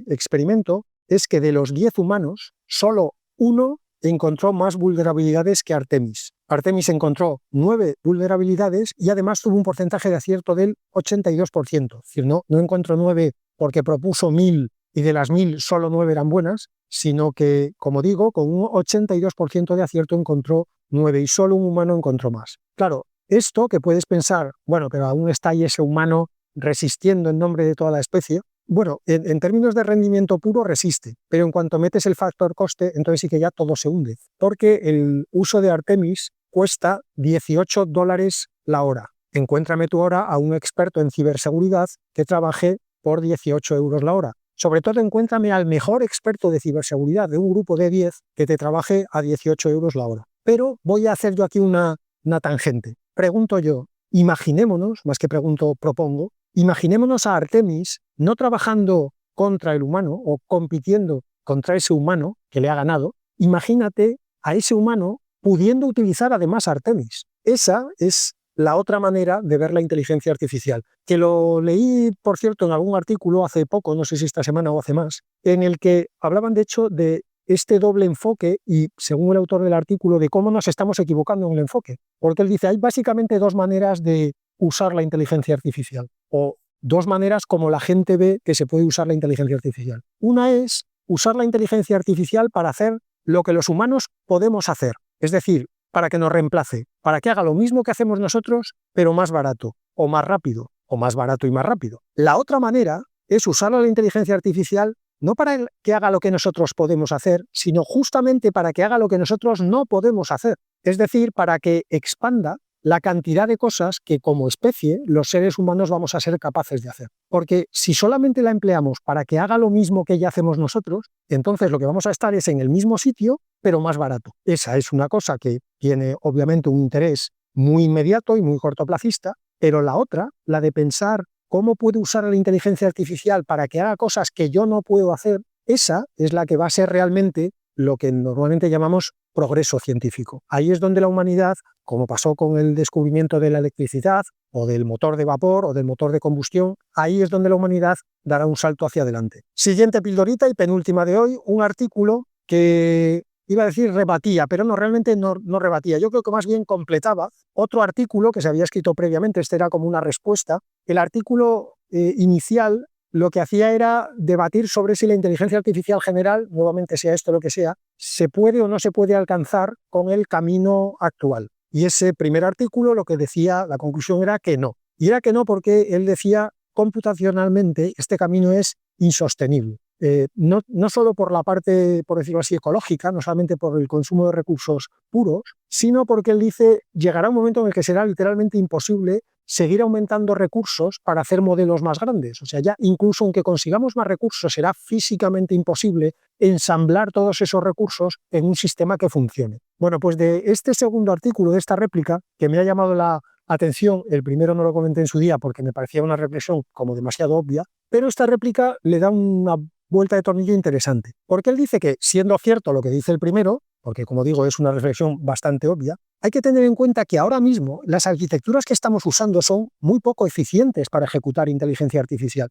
experimento es que de los 10 humanos, solo uno encontró más vulnerabilidades que Artemis. Artemis encontró 9 vulnerabilidades y además tuvo un porcentaje de acierto del 82%. Es decir, no encontró 9 porque propuso 1000 y de las 1000 solo 9 eran buenas, sino que, como digo, con un 82% de acierto encontró 9 y solo un humano encontró más. Claro, esto que puedes pensar, bueno, pero aún está ahí ese humano resistiendo en nombre de toda la especie. Bueno, en términos de rendimiento puro resiste, pero en cuanto metes el factor coste, entonces sí que ya todo se hunde, porque el uso de Artemis cuesta $18 la hora. Encuéntrame tú ahora a un experto en ciberseguridad que trabaje por 18 euros la hora. Sobre todo encuéntrame al mejor experto de ciberseguridad de un grupo de 10 que te trabaje a 18 euros la hora. Pero voy a hacer yo aquí una tangente. Pregunto yo, imaginémonos, más que pregunto, propongo, imaginémonos a Artemis no trabajando contra el humano o compitiendo contra ese humano que le ha ganado. Imagínate a ese humano pudiendo utilizar además Artemis. Esa es la otra manera de ver la inteligencia artificial, que lo leí, por cierto, en algún artículo hace poco, no sé si esta semana o hace más, en el que hablaban de hecho de este doble enfoque y, según el autor del artículo, de cómo nos estamos equivocando en el enfoque. Porque él dice, hay básicamente dos maneras de usar la inteligencia artificial, o dos maneras como la gente ve que se puede usar la inteligencia artificial. Una es usar la inteligencia artificial para hacer lo que los humanos podemos hacer, es decir, para que nos reemplace, para que haga lo mismo que hacemos nosotros, pero más barato, o más rápido, o más barato y más rápido. La otra manera es usar la inteligencia artificial no para que haga lo que nosotros podemos hacer, sino justamente para que haga lo que nosotros no podemos hacer. Es decir, para que expanda la cantidad de cosas que como especie los seres humanos vamos a ser capaces de hacer. Porque si solamente la empleamos para que haga lo mismo que ya hacemos nosotros, entonces lo que vamos a estar es en el mismo sitio, pero más barato. Esa es una cosa que tiene obviamente un interés muy inmediato y muy cortoplacista, pero la otra, la de pensar cómo puedo usar la inteligencia artificial para que haga cosas que yo no puedo hacer, esa es la que va a ser realmente lo que normalmente llamamos progreso científico. Ahí es donde la humanidad, como pasó con el descubrimiento de la electricidad o del motor de vapor o del motor de combustión, ahí es donde la humanidad dará un salto hacia adelante. Siguiente pildorita y penúltima de hoy, un artículo que iba a decir rebatía, pero no, realmente no rebatía. Yo creo que más bien completaba otro artículo que se había escrito previamente, este era como una respuesta. El artículo inicial lo que hacía era debatir sobre si la inteligencia artificial general, nuevamente sea esto lo que sea, se puede o no se puede alcanzar con el camino actual. Y ese primer artículo lo que decía, la conclusión era que no. Y era que no porque él decía computacionalmente este camino es insostenible. No solo por la parte, por decirlo así, ecológica, no solamente por el consumo de recursos puros, sino porque él dice llegará un momento en el que será literalmente imposible seguir aumentando recursos para hacer modelos más grandes. O sea, ya incluso aunque consigamos más recursos, será físicamente imposible ensamblar todos esos recursos en un sistema que funcione. Bueno, pues de este segundo artículo, de esta réplica, que me ha llamado la atención, el primero no lo comenté en su día porque me parecía una reflexión como demasiado obvia, pero esta réplica le da una vuelta de tornillo interesante, porque él dice que, siendo cierto lo que dice el primero, porque como digo es una reflexión bastante obvia, hay que tener en cuenta que ahora mismo las arquitecturas que estamos usando son muy poco eficientes para ejecutar inteligencia artificial.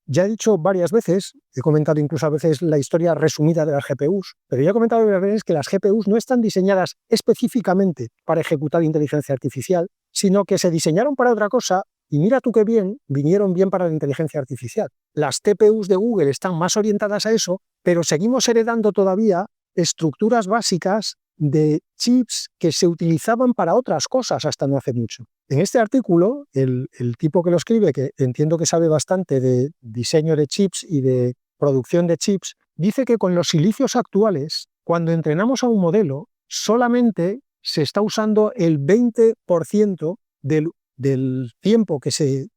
Ya he dicho varias veces, he comentado incluso a veces la historia resumida de las GPUs, pero ya he comentado varias veces que las GPUs no están diseñadas específicamente para ejecutar inteligencia artificial, sino que se diseñaron para otra cosa y mira tú qué bien, vinieron bien para la inteligencia artificial. Las TPUs de Google están más orientadas a eso, pero seguimos heredando todavía estructuras básicas de chips que se utilizaban para otras cosas hasta no hace mucho. En este artículo, el tipo que lo escribe, que entiendo que sabe bastante de diseño de chips y de producción de chips, dice que con los silicios actuales, cuando entrenamos a un modelo, solamente se está usando el 20% del tiempo que se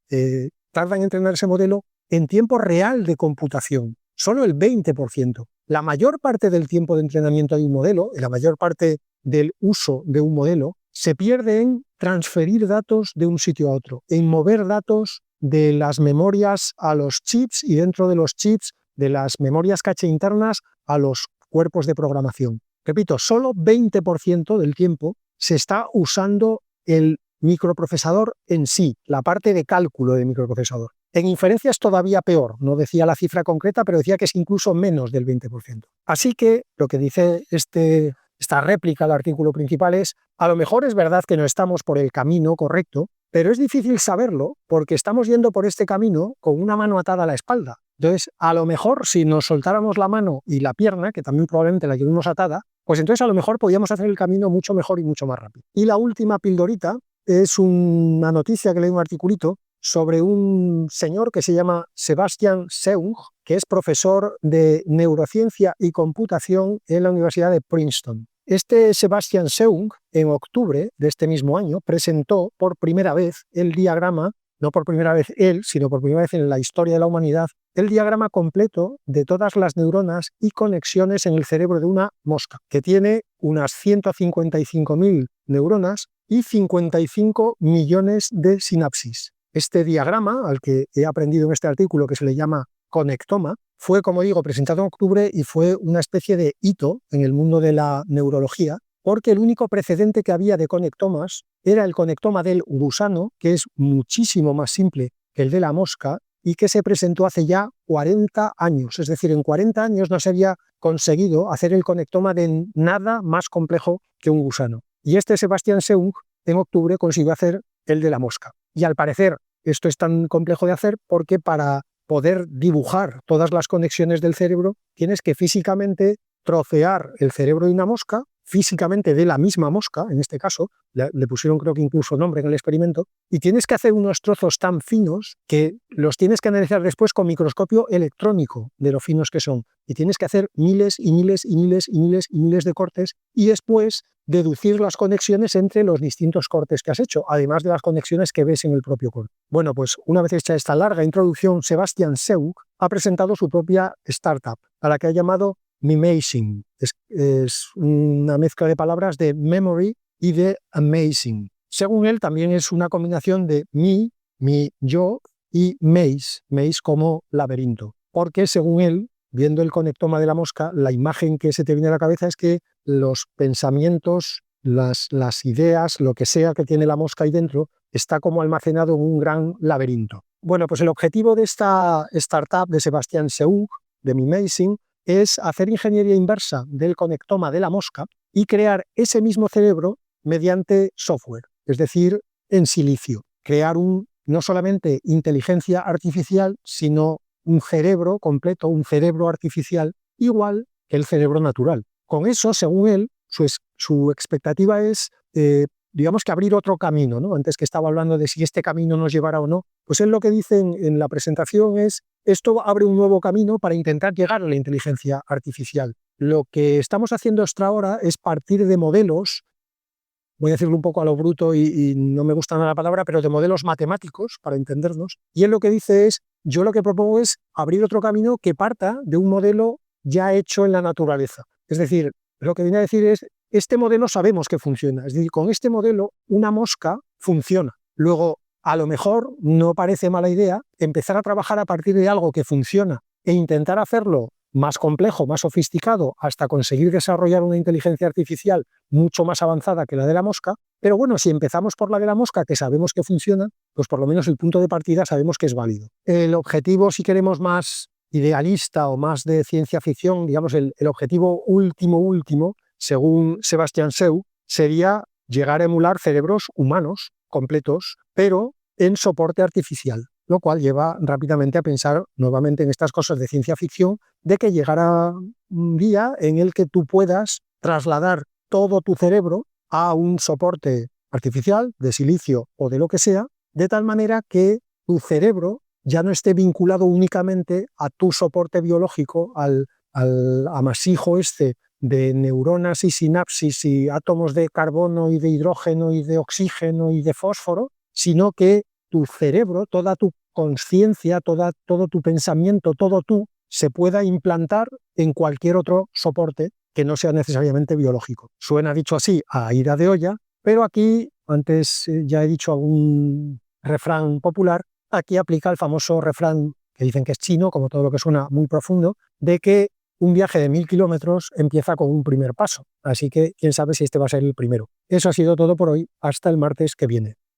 tarda en entrenar ese modelo en tiempo real de computación. Solo el 20%. La mayor parte del tiempo de entrenamiento de un modelo, y la mayor parte del uso de un modelo, se pierde en transferir datos de un sitio a otro, en mover datos de las memorias a los chips y dentro de los chips de las memorias caché internas a los cuerpos de programación. Repito, solo 20% del tiempo se está usando el microprocesador en sí, la parte de cálculo del microprocesador. En inferencia es todavía peor, no decía la cifra concreta, pero decía que es incluso menos del 20%. Así que lo que dice esta réplica al artículo principal es, a lo mejor es verdad que no estamos por el camino correcto, pero es difícil saberlo porque estamos yendo por este camino con una mano atada a la espalda. Entonces, a lo mejor si nos soltáramos la mano y la pierna, que también probablemente la llevamos atada, pues entonces a lo mejor podíamos hacer el camino mucho mejor y mucho más rápido. Y la última pildorita es una noticia que leí en un articulito sobre un señor que se llama Sebastian Seung, que es profesor de neurociencia y computación en la Universidad de Princeton. Este Sebastian Seung, en octubre de este mismo año, presentó por primera vez el diagrama, no por primera vez él, sino por primera vez en la historia de la humanidad, el diagrama completo de todas las neuronas y conexiones en el cerebro de una mosca, que tiene unas 155.000 neuronas y 55 millones de sinapsis. Este diagrama, al que he aprendido en este artículo, que se le llama conectoma, fue, como digo, presentado en octubre y fue una especie de hito en el mundo de la neurología, porque el único precedente que había de conectomas era el conectoma del gusano, que es muchísimo más simple que el de la mosca y que se presentó hace ya 40 años. Es decir, en 40 años no se había conseguido hacer el conectoma de nada más complejo que un gusano. Y este Sebastian Seung, en octubre, consiguió hacer el de la mosca. Y al parecer, esto es tan complejo de hacer porque para poder dibujar todas las conexiones del cerebro, tienes que físicamente trocear el cerebro de una mosca, físicamente de la misma mosca, en este caso, le pusieron creo que incluso nombre en el experimento, y tienes que hacer unos trozos tan finos que los tienes que analizar después con microscopio electrónico de lo finos que son. Y tienes que hacer miles y miles y miles y miles y miles de cortes y después deducir las conexiones entre los distintos cortes que has hecho, además de las conexiones que ves en el propio corte. Bueno, pues una vez hecha esta larga introducción, Sebastian Seung ha presentado su propia startup, a la que ha llamado Mimazing. Es una mezcla de palabras de memory y de amazing. Según él, también es una combinación de mi, yo, y maze como laberinto. Porque según él, viendo el conectoma de la mosca, la imagen que se te viene a la cabeza es que los pensamientos, las ideas, lo que sea que tiene la mosca ahí dentro, está como almacenado en un gran laberinto. Bueno, pues el objetivo de esta startup de Sebastian Seung, de Mimazing, es hacer ingeniería inversa del conectoma de la mosca y crear ese mismo cerebro mediante software, es decir, en silicio. Crear no solamente inteligencia artificial, sino un cerebro completo, un cerebro artificial igual que el cerebro natural. Con eso, según él, su expectativa es, digamos que abrir otro camino, ¿no? Antes que estaba hablando de si este camino nos llevará o no, pues él lo que dice en la presentación es, esto abre un nuevo camino para intentar llegar a la inteligencia artificial. Lo que estamos haciendo hasta ahora es partir de modelos, voy a decirlo un poco a lo bruto y no me gusta nada la palabra, pero de modelos matemáticos, para entendernos. Y él lo que dice es, yo lo que propongo es abrir otro camino que parta de un modelo ya hecho en la naturaleza. Es decir, lo que viene a decir es, este modelo sabemos que funciona. Es decir, con este modelo una mosca funciona. Luego, a lo mejor no parece mala idea empezar a trabajar a partir de algo que funciona e intentar hacerlo más complejo, más sofisticado, hasta conseguir desarrollar una inteligencia artificial mucho más avanzada que la de la mosca. Pero bueno, si empezamos por la de la mosca, que sabemos que funciona, pues por lo menos el punto de partida sabemos que es válido. El objetivo, si queremos más idealista o más de ciencia ficción, digamos, el objetivo último, según Sebastian Seung, sería llegar a emular cerebros humanos completos, pero en soporte artificial, lo cual lleva rápidamente a pensar nuevamente en estas cosas de ciencia ficción, de que llegará un día en el que tú puedas trasladar todo tu cerebro a un soporte artificial, de silicio o de lo que sea, de tal manera que tu cerebro ya no esté vinculado únicamente a tu soporte biológico, al amasijo este de neuronas y sinapsis y átomos de carbono y de hidrógeno y de oxígeno y de fósforo, sino que tu cerebro, toda tu conciencia, todo tu pensamiento, todo tú, se pueda implantar en cualquier otro soporte que no sea necesariamente biológico. Suena, dicho así, a ira de olla, pero aquí, antes ya he dicho algún refrán popular, aquí aplica el famoso refrán que dicen que es chino, como todo lo que suena muy profundo, de que un viaje de 1000 kilómetros empieza con un primer paso. Así que quién sabe si este va a ser el primero. Eso ha sido todo por hoy. Hasta el martes que viene.